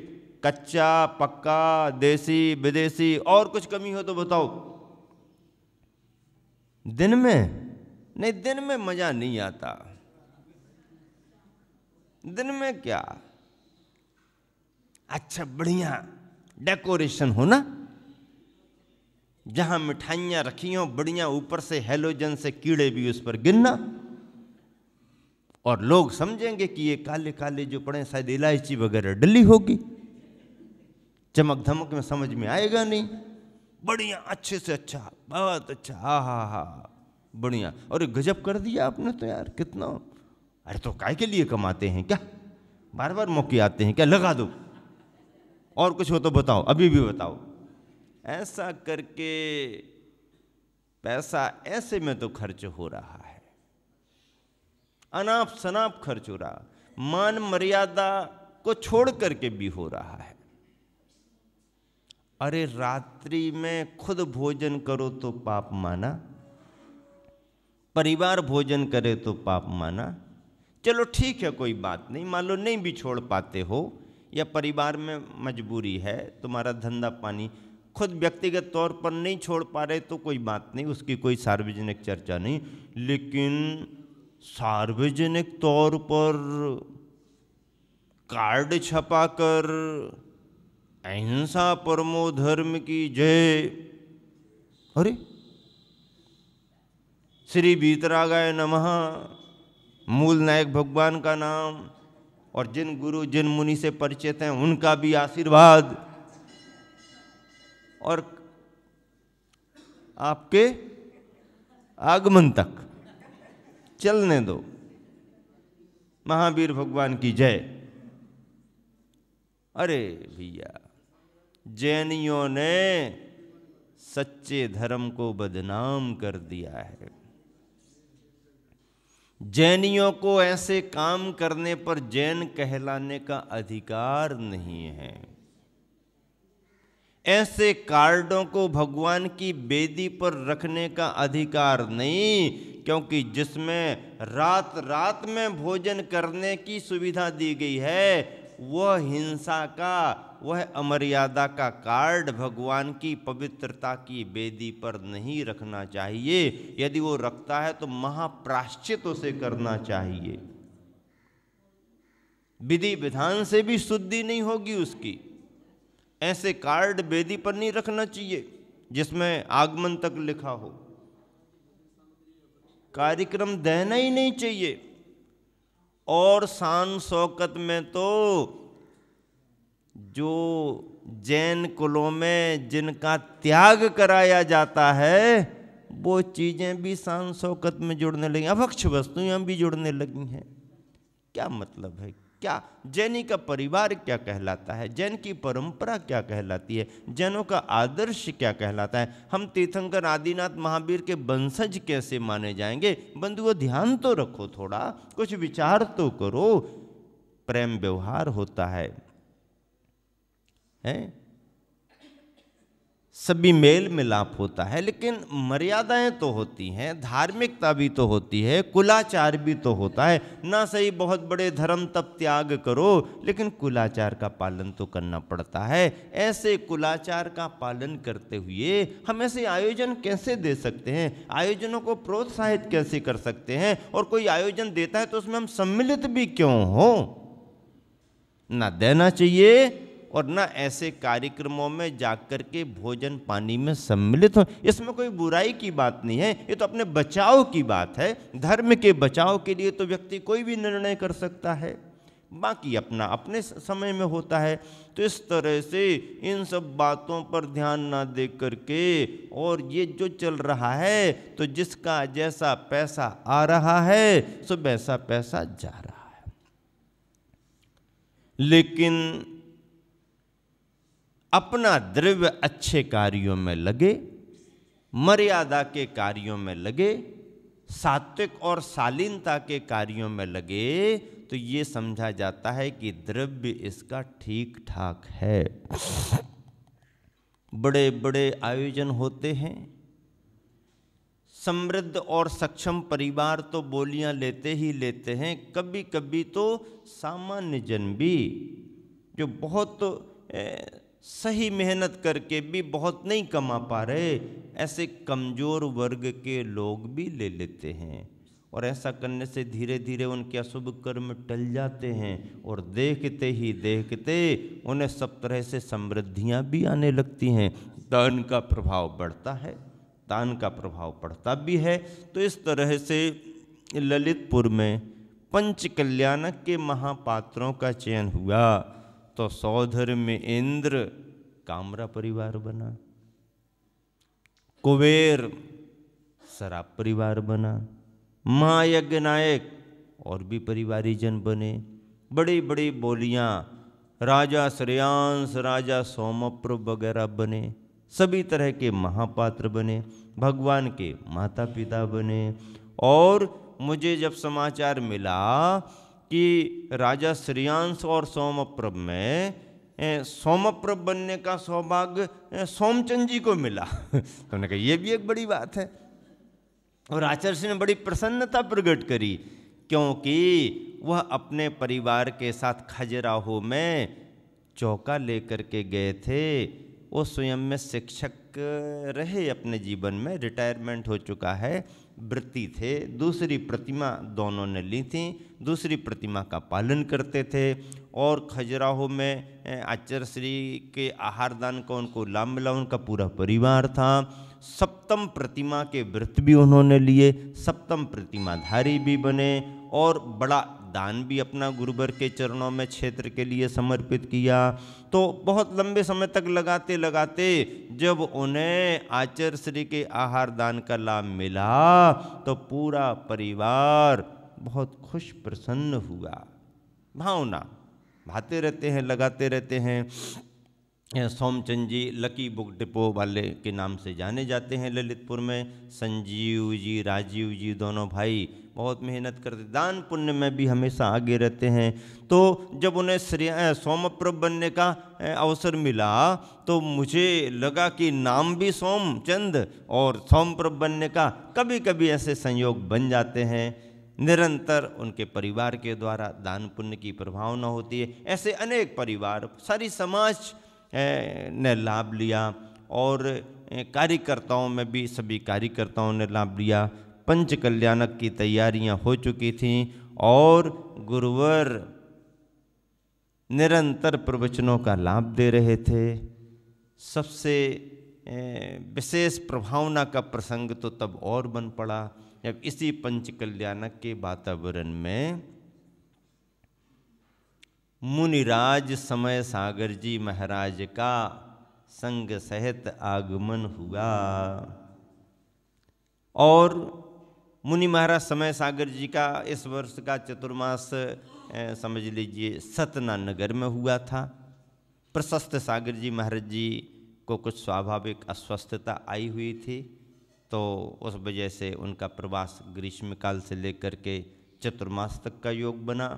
A: कच्चा पक्का देसी विदेशी। और कुछ कमी हो तो बताओ। दिन में नहीं, दिन में मजा नहीं आता। दिन में क्या, अच्छा बढ़िया डेकोरेशन हो ना, जहां मिठाइयां रखी हो बढ़िया, ऊपर से हेलोजन से कीड़े भी उस पर गिरना, और लोग समझेंगे कि ये काले काले जो पड़े शायद इलायची वगैरह डली होगी। चमक धमक में समझ में आएगा नहीं। बढ़िया अच्छे से अच्छा, बहुत अच्छा, हा बढ़िया। और गजब कर दिया आपने तो यार, कितना। अरे तो काय के लिए कमाते हैं क्या, बार बार मौके आते हैं क्या, लगा दो। और कुछ हो तो बताओ, अभी भी बताओ। ऐसा करके पैसा ऐसे में तो खर्च हो रहा है, अनाप शनाप खर्च हो रहा, मान मर्यादा को छोड़ करके भी हो रहा है। अरे रात्रि में खुद भोजन करो तो पाप माना, परिवार भोजन करे तो पाप माना। चलो ठीक है, कोई बात नहीं, मान लो नहीं भी छोड़ पाते हो, या परिवार में मजबूरी है, तुम्हारा धंधा पानी, खुद व्यक्तिगत तौर पर नहीं छोड़ पा रहे तो कोई बात नहीं, उसकी कोई सार्वजनिक चर्चा नहीं। लेकिन सार्वजनिक तौर पर कार्ड छपाकर अहिंसा परमो धर्म की जय, अरे श्री वीतरागाय नमः, मूल नायक भगवान का नाम, और जिन गुरु जिन मुनि से परिचित हैं उनका भी आशीर्वाद, और आपके आगमन तक चलने दो, महावीर भगवान की जय। अरे भैया, जैनियों ने सच्चे धर्म को बदनाम कर दिया है। जैनियों को ऐसे काम करने पर जैन कहलाने का अधिकार नहीं है। ऐसे कार्डों को भगवान की बेदी पर रखने का अधिकार नहीं, क्योंकि जिसमें रात रात में भोजन करने की सुविधा दी गई है, वह हिंसा का, वह अमर्यादा का कार्ड भगवान की पवित्रता की बेदी पर नहीं रखना चाहिए। यदि वो रखता है तो महाप्राश्चित उसे करना चाहिए। विधि विधान से भी शुद्धि नहीं होगी उसकी। ऐसे कार्ड बेदी पर नहीं रखना चाहिए जिसमें आगमन तक लिखा हो। कार्यक्रम देना ही नहीं चाहिए। और शान शौकत में तो जो जैन कुलों में जिनका त्याग कराया जाता है, वो चीजें भी शान शौकत में जुड़ने लगी, अभक्ष वस्तुएं भी जुड़ने लगी हैं। क्या मतलब है, क्या जैनी का परिवार क्या कहलाता है, जैन की परंपरा क्या कहलाती है, जैनों का आदर्श क्या कहलाता है, हम तीर्थंकर आदिनाथ महावीर के वंशज कैसे माने जाएंगे। बंधुओं, ध्यान तो रखो, थोड़ा कुछ विचार तो करो। प्रेम व्यवहार होता है, सभी मेल मिलाप होता है, लेकिन मर्यादाएं तो होती हैं, धार्मिकता भी तो होती है, कुलाचार भी तो होता है। ना सही बहुत बड़े धर्म तब त्याग करो, लेकिन कुलाचार का पालन तो करना पड़ता है। ऐसे कुलाचार का पालन करते हुए हम ऐसे आयोजन कैसे दे सकते हैं, आयोजनों को प्रोत्साहित कैसे कर सकते हैं, और कोई आयोजन देता है तो उसमें हम सम्मिलित भी क्यों हो। ना देना चाहिए, और ना ऐसे कार्यक्रमों में जाकर के भोजन पानी में सम्मिलित हो। इसमें कोई बुराई की बात नहीं है, ये तो अपने बचाव की बात है। धर्म के बचाव के लिए तो व्यक्ति कोई भी निर्णय कर सकता है। बाकी अपना अपने समय में होता है। तो इस तरह से इन सब बातों पर ध्यान ना दे करके, और ये जो चल रहा है तो जिसका जैसा पैसा आ रहा है सो वैसा पैसा जा रहा है। लेकिन अपना द्रव्य अच्छे कार्यों में लगे, मर्यादा के कार्यों में लगे, सात्विक और शालीनता के कार्यों में लगे, तो ये समझा जाता है कि द्रव्य इसका ठीक ठाक है। बड़े बड़े आयोजन होते हैं, समृद्ध और सक्षम परिवार तो बोलियां लेते ही लेते हैं, कभी कभी तो सामान्य जन भी जो बहुत सही मेहनत करके भी बहुत नहीं कमा पा रहे, ऐसे कमजोर वर्ग के लोग भी ले लेते हैं, और ऐसा करने से धीरे धीरे उनके अशुभ कर्म टल जाते हैं, और देखते ही देखते उन्हें सब तरह से समृद्धियां भी आने लगती हैं। दान का प्रभाव बढ़ता है, दान का प्रभाव पड़ता भी है। तो इस तरह से ललितपुर में पंच कल्याणक के महापात्रों का चयन हुआ, तो सौधर में इंद्र कामरा परिवार बना, कुबेर शराब परिवार बना, महायज्ञ नायक और भी परिवारीजन बने, बड़ी बड़ी बोलियां राजा श्रेयांश, राजा सोमप्रभ वगैरह बने, सभी तरह के महापात्र बने, भगवान के माता पिता बने। और मुझे जब समाचार मिला कि राजा श्रेयांश और सोमप्रभ में सोमप्रभ बनने का सौभाग्य सोमचंद जी को मिला तो उन्होंने कहा ये भी एक बड़ी बात है, और आचार्य ने बड़ी प्रसन्नता प्रकट करी, क्योंकि वह अपने परिवार के साथ खजुराहो में चौका लेकर के गए थे। वो स्वयं में शिक्षक रहे, अपने जीवन में रिटायरमेंट हो चुका है, वृत्ति थे, दूसरी प्रतिमा दोनों ने ली थी, दूसरी प्रतिमा का पालन करते थे, और खजुराहो में आचार्य श्री के आहार दान का उनको लाभ मिला, उनका पूरा परिवार था। सप्तम प्रतिमा के व्रत भी उन्होंने लिए, सप्तम प्रतिमाधारी भी बने, और बड़ा दान भी अपना गुरुवर के चरणों में क्षेत्र के लिए समर्पित किया। तो बहुत लंबे समय तक लगाते लगाते जब उन्हें आचार्य श्री के आहार दान का लाभ मिला तो पूरा परिवार बहुत खुश प्रसन्न हुआ। भावना भाते रहते हैं, लगाते रहते हैं। सोमचंद जी लकी बुक डिपो वाले के नाम से जाने जाते हैं ललितपुर में। संजीव जी, राजीव जी दोनों भाई बहुत मेहनत करते, दान पुण्य में भी हमेशा आगे रहते हैं। तो जब उन्हें सोमप्रभ बनने का अवसर मिला तो मुझे लगा कि नाम भी सोमचंद और सोमप्रभ बनने का कभी कभी ऐसे संयोग बन जाते हैं। निरंतर उनके परिवार के द्वारा दान पुण्य की प्रभावना होती है। ऐसे अनेक परिवार, सारी समाज ने लाभ लिया, और कार्यकर्ताओं में भी सभी कार्यकर्ताओं ने लाभ लिया। पंच कल्याणक की तैयारियां हो चुकी थीं, और गुरुवर निरंतर प्रवचनों का लाभ दे रहे थे। सबसे विशेष प्रभावना का प्रसंग तो तब और बन पड़ा जब इसी पंच कल्याणक के वातावरण में मुनिराज समय सागर जी महाराज का संग सहित आगमन हुआ। और मुनि महाराज समय सागर जी का इस वर्ष का चतुर्मास समझ लीजिए सतना नगर में हुआ था। प्रशस्त सागर जी महाराज जी को कुछ स्वाभाविक अस्वस्थता आई हुई थी, तो उस वजह से उनका प्रवास ग्रीष्मकाल से लेकर के चतुर्मास तक का योग बना,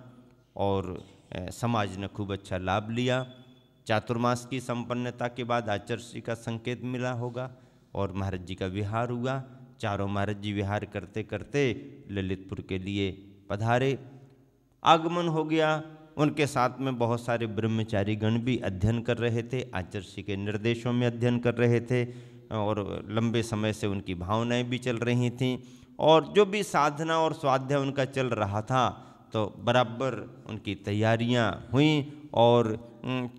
A: और समाज ने खूब अच्छा लाभ लिया। चातुर्मास की संपन्नता के बाद आचार्य जी का संकेत मिला होगा, और महाराज जी का विहार हुआ। चारों महाराज जी विहार करते करते ललितपुर के लिए पधारे। आगमन हो गया। उनके साथ में बहुत सारे ब्रह्मचारी गण भी अध्ययन कर रहे थे, आचार्य जी के निर्देशों में अध्ययन कर रहे थे, और लंबे समय से उनकी भावनाएं भी चल रही थीं। और जो भी साधना और स्वाध्याय उनका चल रहा था, तो बराबर उनकी तैयारियां हुई, और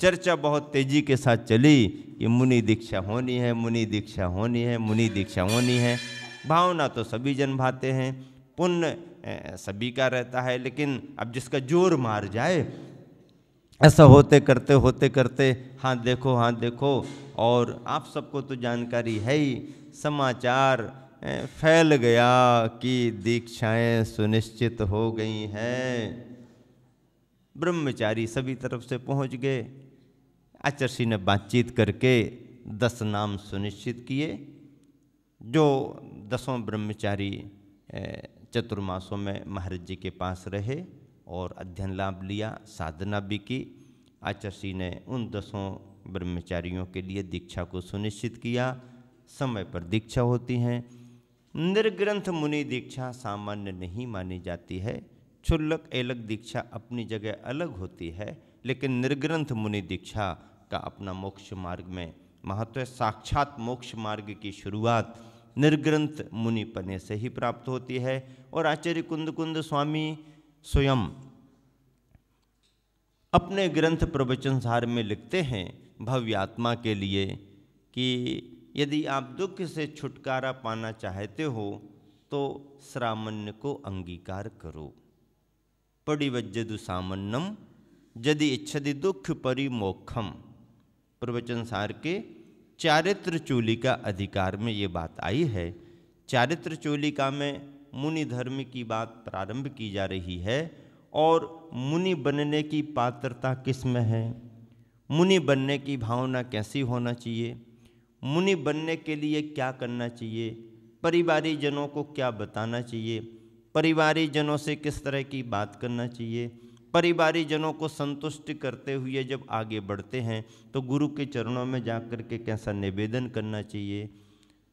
A: चर्चा बहुत तेजी के साथ चली कि मुनि दीक्षा होनी है, मुनि दीक्षा होनी है, मुनि दीक्षा होनी है। भावना तो सभी जन भाते हैं। पुण्य सभी का रहता है, लेकिन अब जिसका जोर मार जाए, ऐसा होते करते हाँ देखो, और आप सबको तो जानकारी है ही, समाचार फैल गया कि दीक्षाएं सुनिश्चित हो गई हैं। ब्रह्मचारी सभी तरफ से पहुंच गए। आचार्य ने बातचीत करके 10 नाम सुनिश्चित किए, जो 10 ब्रह्मचारी चतुर्मासों में महाराज जी के पास रहे और अध्ययन लाभ लिया, साधना भी की। आचार्य ने उन 10 ब्रह्मचारियों के लिए दीक्षा को सुनिश्चित किया। समय पर दीक्षा होती हैं। निर्ग्रंथ मुनि दीक्षा सामान्य नहीं मानी जाती है। क्षुल्लक एलक दीक्षा अपनी जगह अलग होती है, लेकिन निर्ग्रंथ मुनि दीक्षा का अपना मोक्ष मार्ग में महत्व है। साक्षात मोक्ष मार्ग की शुरुआत निर्ग्रंथ मुनिपने से ही प्राप्त होती है। और आचार्य कुंद स्वामी स्वयं अपने ग्रंथ प्रवचन सार में लिखते हैं भव्य आत्मा के लिए कि यदि आप दुख से छुटकारा पाना चाहते हो तो श्रामण्य को अंगीकार करो। पडिवज्जदु सामन्नम यदि इच्छति दुख परिमोक्षम। प्रवचन सार के चारित्र चूलिका अधिकार में ये बात आई है। चारित्र चूलिका में मुनि धर्म की बात प्रारंभ की जा रही है और मुनि बनने की पात्रता किस में है, मुनि बनने की भावना कैसी होना चाहिए, मुनि बनने के लिए क्या करना चाहिए, परिवारी जनों को क्या बताना चाहिए, परिवारी जनों से किस तरह की बात करना चाहिए, परिवारी जनों को संतुष्ट करते हुए जब आगे बढ़ते हैं तो गुरु के चरणों में जाकर के कैसा निवेदन करना चाहिए,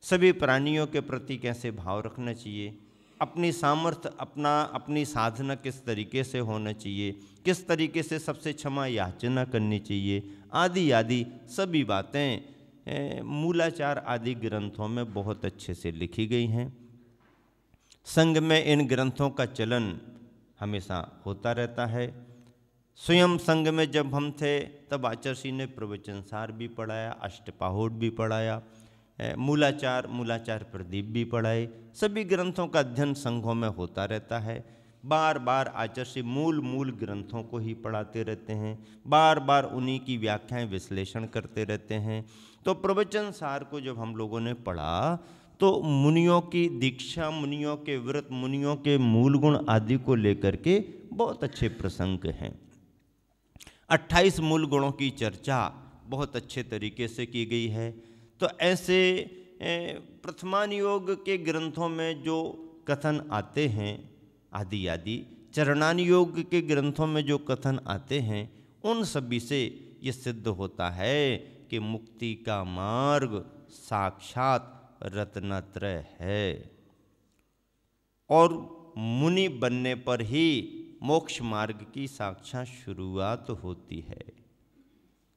A: सभी प्राणियों के प्रति कैसे भाव रखना चाहिए, अपनी सामर्थ्य अपनी साधना किस तरीके से होना चाहिए, किस तरीके से सबसे क्षमा याचना करनी चाहिए, आदि आदि सभी बातें मूलाचार आदि ग्रंथों में बहुत अच्छे से लिखी गई हैं। संघ में इन ग्रंथों का चलन हमेशा होता रहता है। स्वयं संघ में जब हम थे तब आचार्य ने प्रवचन सार भी पढ़ाया, अष्टपाहुड़ भी पढ़ाया, मूलाचार प्रदीप भी पढ़ाए। सभी ग्रंथों का अध्ययन संघों में होता रहता है। बार बार आचार्य मूल ग्रंथों को ही पढ़ाते रहते हैं, बार बार उन्हीं की व्याख्याएं विश्लेषण करते रहते हैं। तो प्रवचन सार को जब हम लोगों ने पढ़ा तो मुनियों की दीक्षा, मुनियों के व्रत, मुनियों के मूल गुण आदि को लेकर के बहुत अच्छे प्रसंग हैं। 28 मूल गुणों की चर्चा बहुत अच्छे तरीके से की गई है। तो ऐसे प्रथमान योग के ग्रंथों में जो कथन आते हैं आदि आदि, चरणान योग के ग्रंथों में जो कथन आते हैं, उन सभी से ये सिद्ध होता है कि मुक्ति का मार्ग साक्षात रत्नत्रय है और मुनि बनने पर ही मोक्ष मार्ग की साक्षात शुरुआत होती है।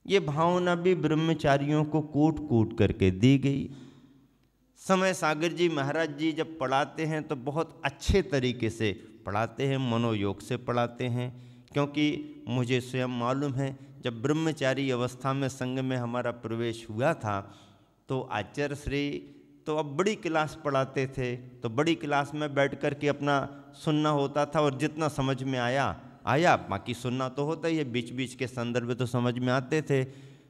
A: ये भावना भी ब्रह्मचारियों को कूट कूट करके दी गई। समय सागर जी महाराज जी जब पढ़ाते हैं तो बहुत अच्छे तरीके से पढ़ाते हैं, मनोयोग से पढ़ाते हैं। क्योंकि मुझे स्वयं मालूम है जब ब्रह्मचारी अवस्था में संघ में हमारा प्रवेश हुआ था तो आचार्य श्री तो अब बड़ी क्लास पढ़ाते थे, तो बड़ी क्लास में बैठ कर के अपना सुनना होता था और जितना समझ में आया बाकी सुनना तो होता ही है, बीच बीच के संदर्भ तो समझ में आते थे।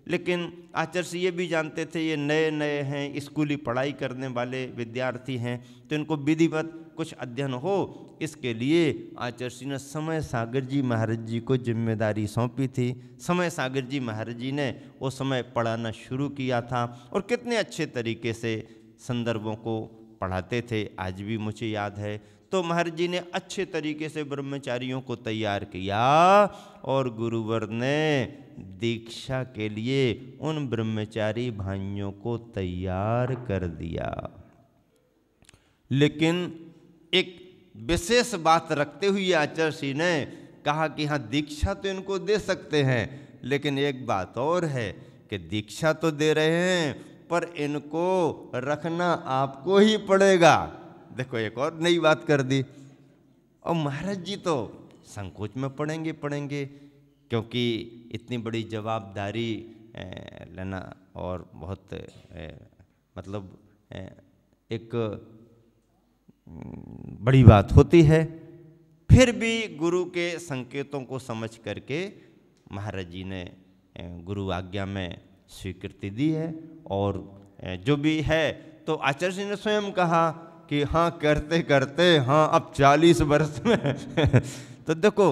A: लेकिन आचार्य ये भी जानते थे ये नए हैं, स्कूली पढ़ाई करने वाले विद्यार्थी हैं, तो इनको विधिवत कुछ अध्ययन हो, इसके लिए आचार्य ने समय सागर जी महाराज जी को जिम्मेदारी सौंपी थी। समय सागर जी महाराज जी ने उस समय पढ़ाना शुरू किया था और कितने अच्छे तरीके से संदर्भों को पढ़ाते थे, आज भी मुझे याद है। तो महाराज जी ने अच्छे तरीके से ब्रह्मचारियों को तैयार किया और गुरुवर ने दीक्षा के लिए उन ब्रह्मचारी भाइयों को तैयार कर दिया। लेकिन एक विशेष बात रखते हुए आचार्य ने कहा कि हाँ दीक्षा तो इनको दे सकते हैं, लेकिन एक बात और है कि दीक्षा तो दे रहे हैं पर इनको रखना आपको ही पड़ेगा। देखो एक और नई बात कर दी। और महाराज जी तो संकोच में पड़ेंगे क्योंकि इतनी बड़ी जवाबदारी लेना और बहुत मतलब एक बड़ी बात होती है। फिर भी गुरु के संकेतों को समझ करके महाराज जी ने गुरु आज्ञा में स्वीकृति दी है। और जो भी है तो आचार्य जी ने स्वयं कहा कि हाँ करते करते हाँ अब 40 वर्ष में तो देखो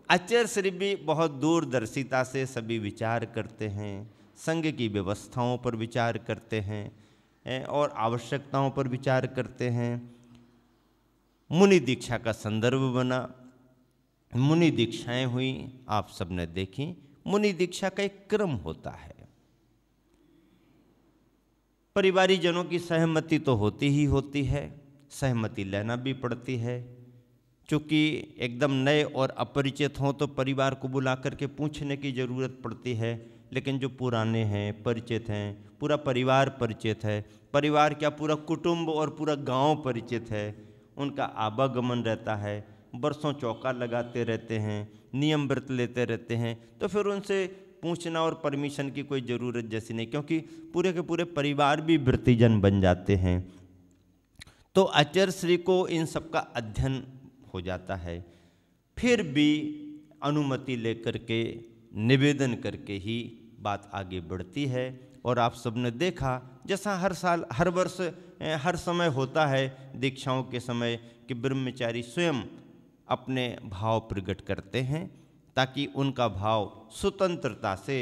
A: आचार्य श्री भी बहुत दूरदर्शिता से सभी विचार करते हैं, संघ की व्यवस्थाओं पर विचार करते हैं और आवश्यकताओं पर विचार करते हैं। मुनि दीक्षा का संदर्भ बना, मुनि दीक्षाएं हुई, आप सबने देखी। मुनि दीक्षा का एक क्रम होता है, परिवारिक जनों की सहमति तो होती ही होती है, सहमति लेना भी पड़ती है। चूँकि एकदम नए और अपरिचित हों तो परिवार को बुला करके पूछने की ज़रूरत पड़ती है, लेकिन जो पुराने हैं, परिचित हैं, पूरा परिवार परिचित है, परिवार क्या पूरा कुटुंब और पूरा गांव परिचित है, उनका आवागमन रहता है, बरसों चौका लगाते रहते हैं, नियम व्रत लेते रहते हैं, तो फिर उनसे पूछना और परमिशन की कोई ज़रूरत जैसी नहीं, क्योंकि पूरे के पूरे परिवार भी व्रतिजन बन जाते हैं। तो आचार्य श्री को इन सब का अध्ययन हो जाता है। फिर भी अनुमति लेकर के निवेदन करके ही बात आगे बढ़ती है। और आप सबने देखा जैसा हर साल हर वर्ष हर समय होता है दीक्षाओं के समय कि ब्रह्मचारी स्वयं अपने भाव प्रकट करते हैं, ताकि उनका भाव स्वतंत्रता से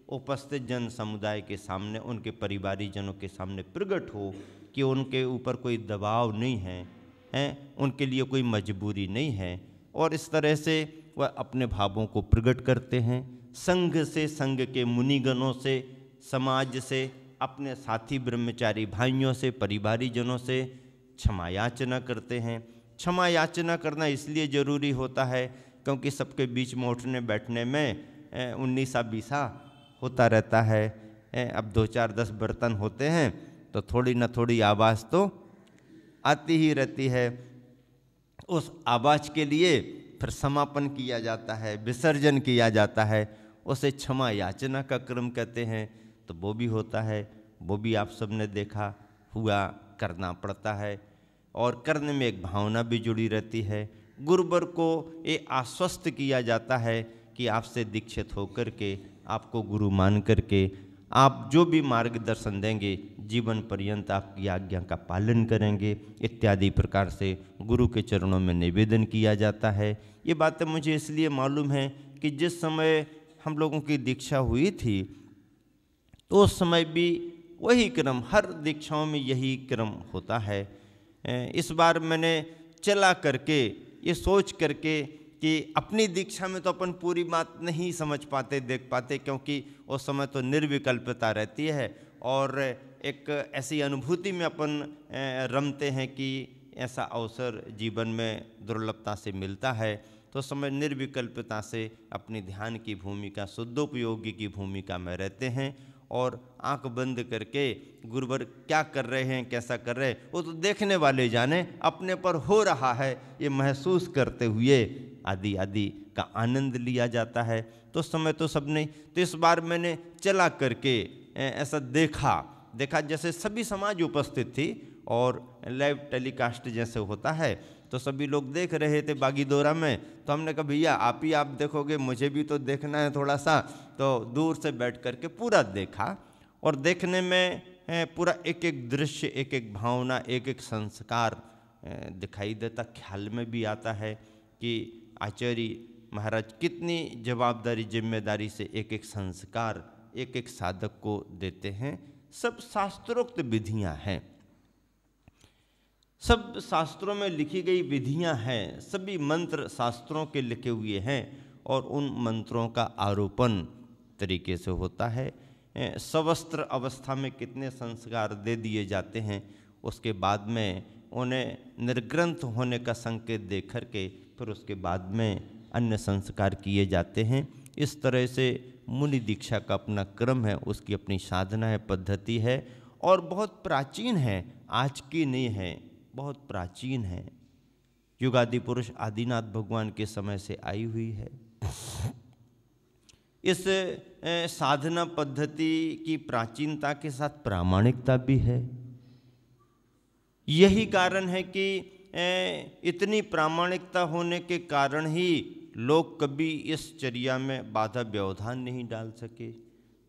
A: उपस्थित जन समुदाय के सामने, उनके परिवारिक जनों के सामने प्रकट हो, कि उनके ऊपर कोई दबाव नहीं है, उनके लिए कोई मजबूरी नहीं है। और इस तरह से वह अपने भावों को प्रकट करते हैं। संघ से, संघ के मुनिगणों से, समाज से, अपने साथी ब्रह्मचारी भाइयों से, परिवारिक जनों से क्षमा याचना करते हैं। क्षमा याचना करना इसलिए ज़रूरी होता है क्योंकि सबके बीच में उठने बैठने में 19-20 होता रहता है। अब 2-4-10 बर्तन होते हैं तो थोड़ी न थोड़ी आवाज़ तो आती ही रहती है। उस आवाज़ के लिए फिर समापन किया जाता है, विसर्जन किया जाता है, उसे क्षमा याचना का क्रम कहते हैं। तो वो भी होता है, वो भी आप सबने देखा हुआ करना पड़ता है। और करने में एक भावना भी जुड़ी रहती है। गुरुवर को ये आश्वस्त किया जाता है कि आपसे दीक्षित होकर के, आपको गुरु मान करके आप जो भी मार्गदर्शन देंगे जीवन पर्यंत आपकी आज्ञा का पालन करेंगे, इत्यादि प्रकार से गुरु के चरणों में निवेदन किया जाता है। ये बातें मुझे इसलिए मालूम है कि जिस समय हम लोगों की दीक्षा हुई थी तो उस समय भी वही क्रम, हर दीक्षाओं में यही क्रम होता है। इस बार मैंने चला करके ये सोच करके कि अपनी दीक्षा में तो अपन पूरी बात नहीं समझ पाते, देख पाते, क्योंकि उस समय तो निर्विकल्पता रहती है और एक ऐसी अनुभूति में अपन रमते हैं कि ऐसा अवसर जीवन में दुर्लभता से मिलता है। तो उस समय निर्विकल्पता से अपनी ध्यान की भूमिका, शुद्धोपयोगी की भूमिका में रहते हैं और आंख बंद करके गुरुवर क्या कर रहे हैं, कैसा कर रहे हैं, वो तो देखने वाले जाने, अपने पर हो रहा है ये महसूस करते हुए आदि आदि का आनंद लिया जाता है। तो उस समय तो सब नहीं। तो इस बार मैंने चला करके ऐसा देखा जैसे सभी समाज उपस्थित थी और लाइव टेलीकास्ट जैसे होता है तो सभी लोग देख रहे थे बागीदोरा में। तो हमने कहा भैया आप ही आप देखोगे, मुझे भी तो देखना है थोड़ा सा। तो दूर से बैठ करके पूरा देखा और देखने में पूरा एक एक दृश्य, एक एक भावना, एक एक संस्कार दिखाई देता, ख्याल में भी आता है कि आचार्य महाराज कितनी जवाबदारी, जिम्मेदारी से एक एक संस्कार एक एक साधक को देते हैं। सब शास्त्रोक्त विधियां हैं, सब शास्त्रों में लिखी गई विधियां हैं, सभी मंत्र शास्त्रों के लिखे हुए हैं और उन मंत्रों का आरोपण तरीके से होता है। सवस्त्र अवस्था में कितने संस्कार दे दिए जाते हैं, उसके बाद में उन्हें निर्ग्रंथ होने का संकेत दे करके फिर उसके बाद में अन्य संस्कार किए जाते हैं। इस तरह से मुनि दीक्षा का अपना क्रम है, उसकी अपनी साधना है, पद्धति है और बहुत प्राचीन है, आज की नहीं है, बहुत प्राचीन है। युगादि पुरुष आदिनाथ भगवान के समय से आई हुई है। इस साधना पद्धति की प्राचीनता के साथ प्रामाणिकता भी है। यही कारण है कि इतनी प्रामाणिकता होने के कारण ही लोग कभी इस चर्या में बाधा व्यवधान नहीं डाल सके।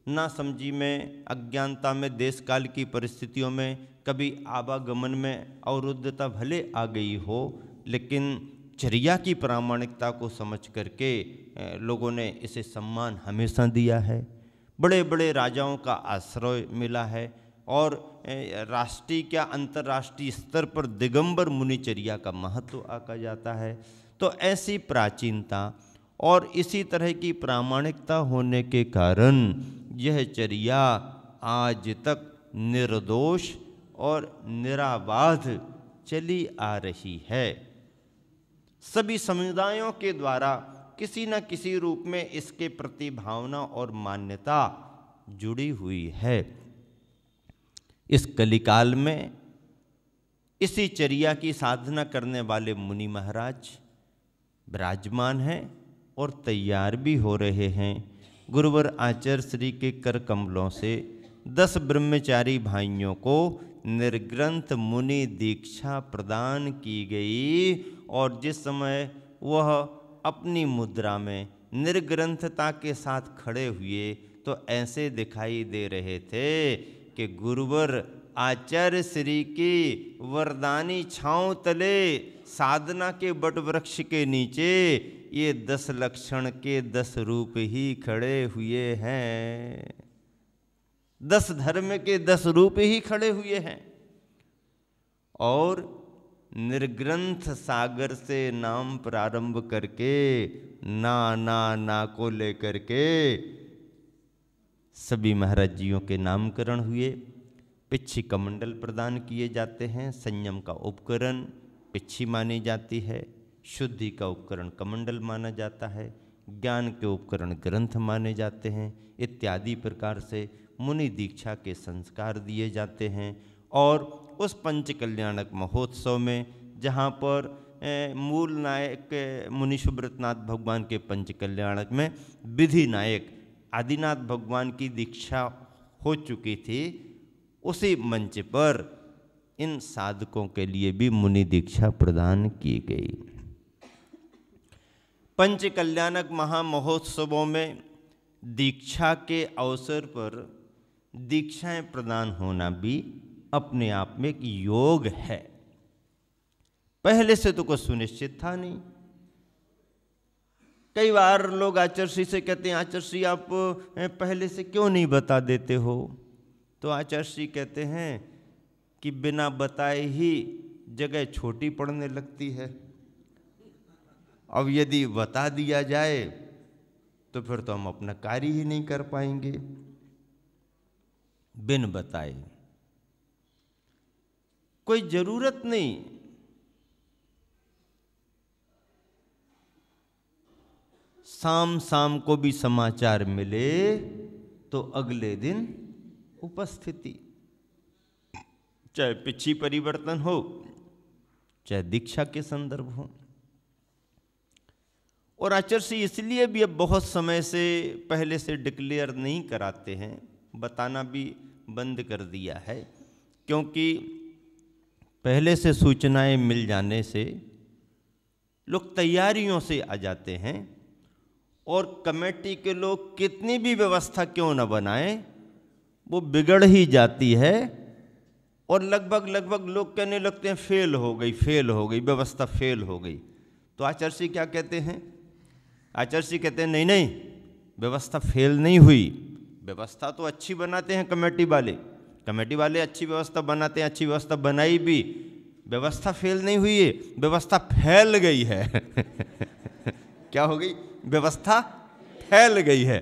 A: ना समझी में, अज्ञानता में, देश काल की परिस्थितियों में कभी आवागमन में अवरुद्धता भले आ गई हो, लेकिन चर्या की प्रामाणिकता को समझ करके लोगों ने इसे सम्मान हमेशा दिया है। बड़े बड़े राजाओं का आश्रय मिला है और राष्ट्रीय क्या अंतर्राष्ट्रीय स्तर पर दिगंबर मुनिचर्या का महत्व आका जाता है। तो ऐसी प्राचीनता और इसी तरह की प्रामाणिकता होने के कारण यह चर्या आज तक निर्दोष और निराबाध चली आ रही है। सभी समुदायों के द्वारा किसी न किसी रूप में इसके प्रति भावना और मान्यता जुड़ी हुई है। इस कलिकाल में इसी चर्या की साधना करने वाले मुनि महाराज विराजमान हैं और तैयार भी हो रहे हैं। गुरुवर आचार्य श्री के कर कमलों से 10 ब्रह्मचारी भाइयों को निर्ग्रंथ मुनि दीक्षा प्रदान की गई और जिस समय वह अपनी मुद्रा में निर्ग्रंथता के साथ खड़े हुए तो ऐसे दिखाई दे रहे थे कि गुरुवर आचार्य श्री की वरदानी छांव तले साधना के बट वृक्ष के नीचे ये 10 लक्षण के 10 रूप ही खड़े हुए हैं। 10 धर्म के 10 रूप ही खड़े हुए हैं और निर्ग्रंथ सागर से नाम प्रारंभ करके ना को लेकर के सभी महाराज जियों के नामकरण हुए। पिच्छी कमंडल प्रदान किए जाते हैं। संयम का उपकरण पिच्छी मानी जाती है, शुद्धि का उपकरण कमंडल माना जाता है, ज्ञान के उपकरण ग्रंथ माने जाते हैं। इत्यादि प्रकार से मुनि दीक्षा के संस्कार दिए जाते हैं। और उस पंच कल्याणक महोत्सव में जहाँ पर मूल नायक मुनि सुब्रतनाथ भगवान के पंच कल्याणक में विधि नायक आदिनाथ भगवान की दीक्षा हो चुकी थी, उसी मंच पर इन साधकों के लिए भी मुनि दीक्षा प्रदान की गई। पंच कल्याणक महामहोत्सवों में दीक्षा के अवसर पर दीक्षाएं प्रदान होना भी अपने आप में एक योग है। पहले से तो कुछ सुनिश्चित था नहीं। कई बार लोग आचार्य से कहते हैं, आचार्य आप पहले से क्यों नहीं बता देते हो? तो आचार्य कहते हैं कि बिना बताए ही जगह छोटी पड़ने लगती है। अब यदि बता दिया जाए तो फिर तो हम अपना कार्य ही नहीं कर पाएंगे। बिन बताए कोई जरूरत नहीं। शाम को भी समाचार मिले तो अगले दिन उपस्थिति, चाहे पिछी परिवर्तन हो, चाहे दीक्षा के संदर्भ हो। और आचार्य इसलिए भी अब बहुत समय से पहले से डिक्लेयर नहीं कराते हैं, बताना भी बंद कर दिया है, क्योंकि पहले से सूचनाएं मिल जाने से लोग तैयारियों से आ जाते हैं और कमेटी के लोग कितनी भी व्यवस्था क्यों न बनाएं, वो बिगड़ ही जाती है और लगभग लोग कहने लगते हैं फेल हो गई व्यवस्था, फेल हो गई। तो आचार्य क्या कहते हैं? आचार्य कहते हैं नहीं, व्यवस्था फेल नहीं हुई। व्यवस्था तो अच्छी बनाते हैं कमेटी वाले अच्छी व्यवस्था बनाते हैं, अच्छी व्यवस्था बनाई भी, व्यवस्था फेल नहीं हुई है, व्यवस्था फैल गई है। क्या हो गई? व्यवस्था फैल गई है।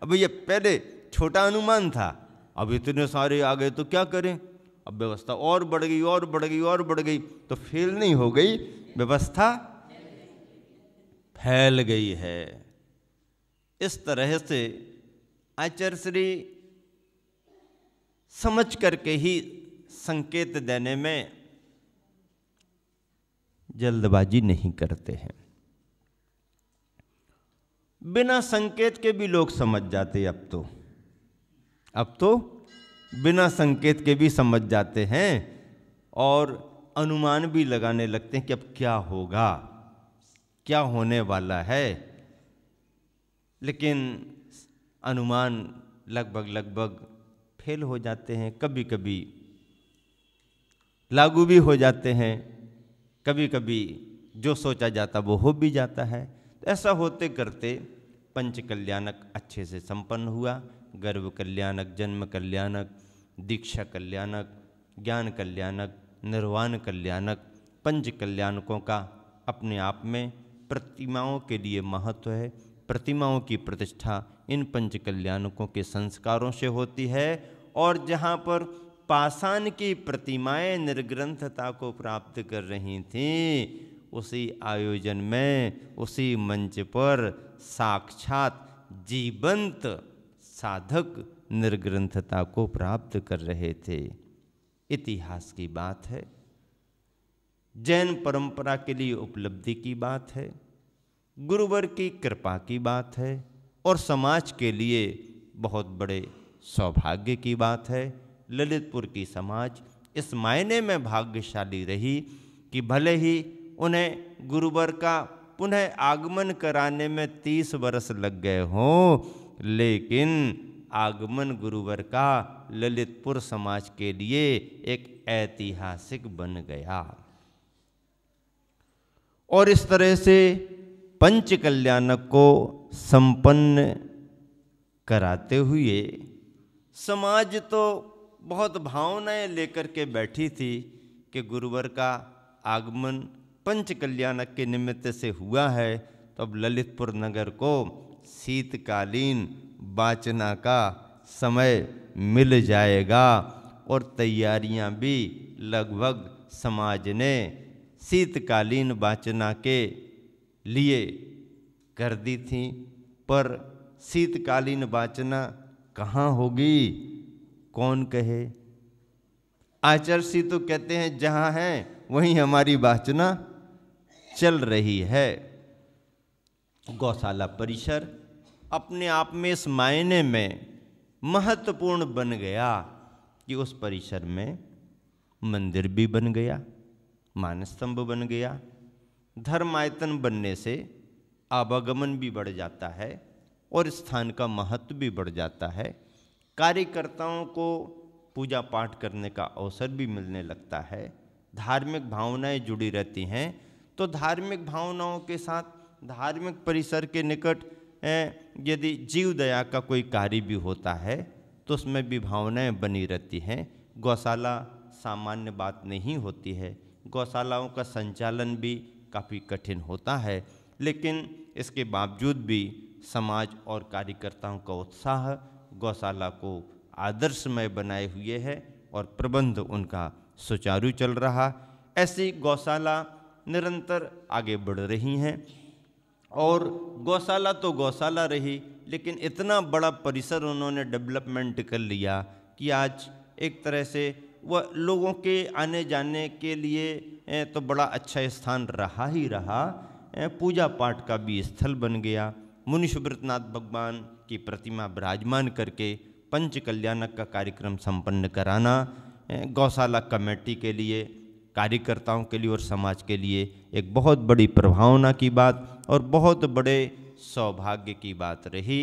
A: अब ये पहले छोटा अनुमान था, अब इतने सारे आ गए तो क्या करें? अब व्यवस्था और बढ़ गई तो फेल नहीं हो गई, व्यवस्था फैल गई है। इस तरह से आचार्य श्री समझ करके ही संकेत देने में जल्दबाजी नहीं करते हैं। बिना संकेत के भी लोग समझ जाते। अब तो बिना संकेत के भी समझ जाते हैं और अनुमान भी लगाने लगते हैं कि अब क्या होगा, क्या होने वाला है। लेकिन अनुमान लगभग फेल हो जाते हैं, कभी कभी लागू भी हो जाते हैं, कभी कभी जो सोचा जाता वो हो भी जाता है। तो ऐसा होते करते पंच कल्याणक अच्छे से संपन्न हुआ। गर्भ कल्याणक, जन्म कल्याणक, दीक्षा कल्याणक, ज्ञान कल्याणक, निर्वाण कल्याणक, पंच कल्याणकों का अपने आप में प्रतिमाओं के लिए महत्व है। प्रतिमाओं की प्रतिष्ठा इन पंच कल्याणकों के संस्कारों से होती है। और जहाँ पर पाषाण की प्रतिमाएं निर्ग्रंथता को प्राप्त कर रही थीं, उसी आयोजन में, उसी मंच पर साक्षात जीवंत साधक निर्ग्रंथता को प्राप्त कर रहे थे। इतिहास की बात है, जैन परंपरा के लिए उपलब्धि की बात है, गुरुवर की कृपा की बात है, और समाज के लिए बहुत बड़े सौभाग्य की बात है। ललितपुर की समाज इस मायने में भाग्यशाली रही कि भले ही उन्हें गुरुवर का पुनः आगमन कराने में 30 वर्ष लग गए हों, लेकिन आगमन गुरुवर का ललितपुर समाज के लिए एक ऐतिहासिक बन गया। और इस तरह से पंच कल्याणक को संपन्न कराते हुए समाज तो बहुत भावनाएं लेकर के बैठी थी कि गुरुवर का आगमन पंच कल्याणक के निमित्त से हुआ है, तो अब ललितपुर नगर को शीतकालीन वाचना का समय मिल जाएगा। और तैयारियां भी लगभग समाज ने शीतकालीन वाचना के लिए कर दी थी। पर शीतकालीन वाचना कहाँ होगी, कौन कहे? आचार्य तो कहते हैं जहाँ है वहीं हमारी वाचना चल रही है। गौशाला परिसर अपने आप में इस मायने में महत्वपूर्ण बन गया कि उस परिसर में मंदिर भी बन गया, मानस्तंभ बन गया। धर्मायतन बनने से आवागमन भी बढ़ जाता है और स्थान का महत्व भी बढ़ जाता है। कार्यकर्ताओं को पूजा पाठ करने का अवसर भी मिलने लगता है। धार्मिक भावनाएं जुड़ी रहती हैं, तो धार्मिक भावनाओं के साथ धार्मिक परिसर के निकट यदि जीव दया का कोई कार्य भी होता है तो उसमें भी भावनाएं बनी रहती हैं। गौशाला सामान्य बात नहीं होती है, गौशालाओं का संचालन भी काफ़ी कठिन होता है, लेकिन इसके बावजूद भी समाज और कार्यकर्ताओं का उत्साह गौशाला को आदर्शमय बनाए हुए है और प्रबंध उनका सुचारू चल रहा। ऐसी गौशाला निरंतर आगे बढ़ रही हैं और गौशाला तो गौशाला रही, लेकिन इतना बड़ा परिसर उन्होंने डेवलपमेंट कर लिया कि आज एक तरह से वह लोगों के आने जाने के लिए तो बड़ा अच्छा स्थान रहा ही रहा, पूजा पाठ का भी स्थल बन गया। मुनि सुब्रतनाथ भगवान की प्रतिमा विराजमान करके पंच कल्याणक का कार्यक्रम संपन्न कराना गौशाला कमेटी के लिए, कार्यकर्ताओं के लिए और समाज के लिए एक बहुत बड़ी प्रभावना की बात और बहुत बड़े सौभाग्य की बात रही।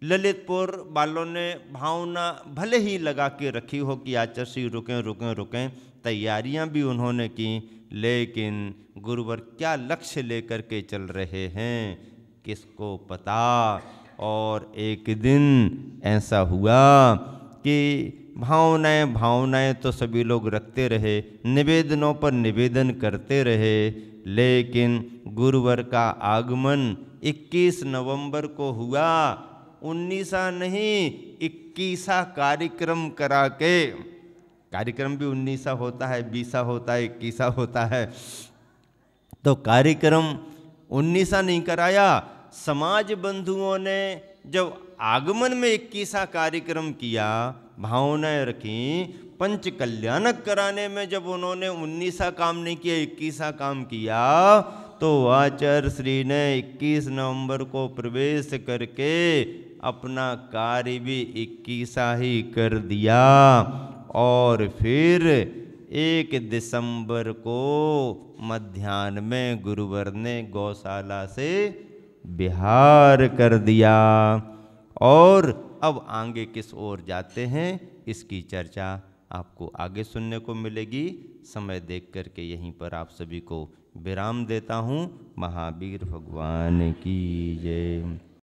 A: ललितपुर वालों ने भावना भले ही लगा के रखी हो कि आचार्य रुकें रुकें रुकें, तैयारियां भी उन्होंने की, लेकिन गुरुवर क्या लक्ष्य लेकर के चल रहे हैं किसको पता। और एक दिन ऐसा हुआ कि भावनाएं तो सभी लोग रखते रहे, निवेदनों पर निवेदन करते रहे, लेकिन गुरुवर का आगमन 21 नवंबर को हुआ। 19 नहीं 21 कार्यक्रम करा के, कार्यक्रम भी 19 होता है, 20 होता है, 21 होता है, तो कार्यक्रम 19 नहीं कराया। समाज बंधुओं ने जब आगमन में 21 कार्यक्रम किया, भावनाएं रखी, पंच कल्याणक कराने में जब उन्होंने 19 काम नहीं किया, 21 काम किया, तो आचार्य श्री ने 21 नवंबर को प्रवेश करके अपना कार्य भी 21 ही कर दिया। और फिर 1 दिसंबर को मध्याह्न में गुरुवर ने गौशाला से बिहार कर दिया। और अब आगे किस ओर जाते हैं इसकी चर्चा आपको आगे सुनने को मिलेगी। समय देख करके यहीं पर आप सभी को विराम देता हूँ। महावीर भगवान की जय।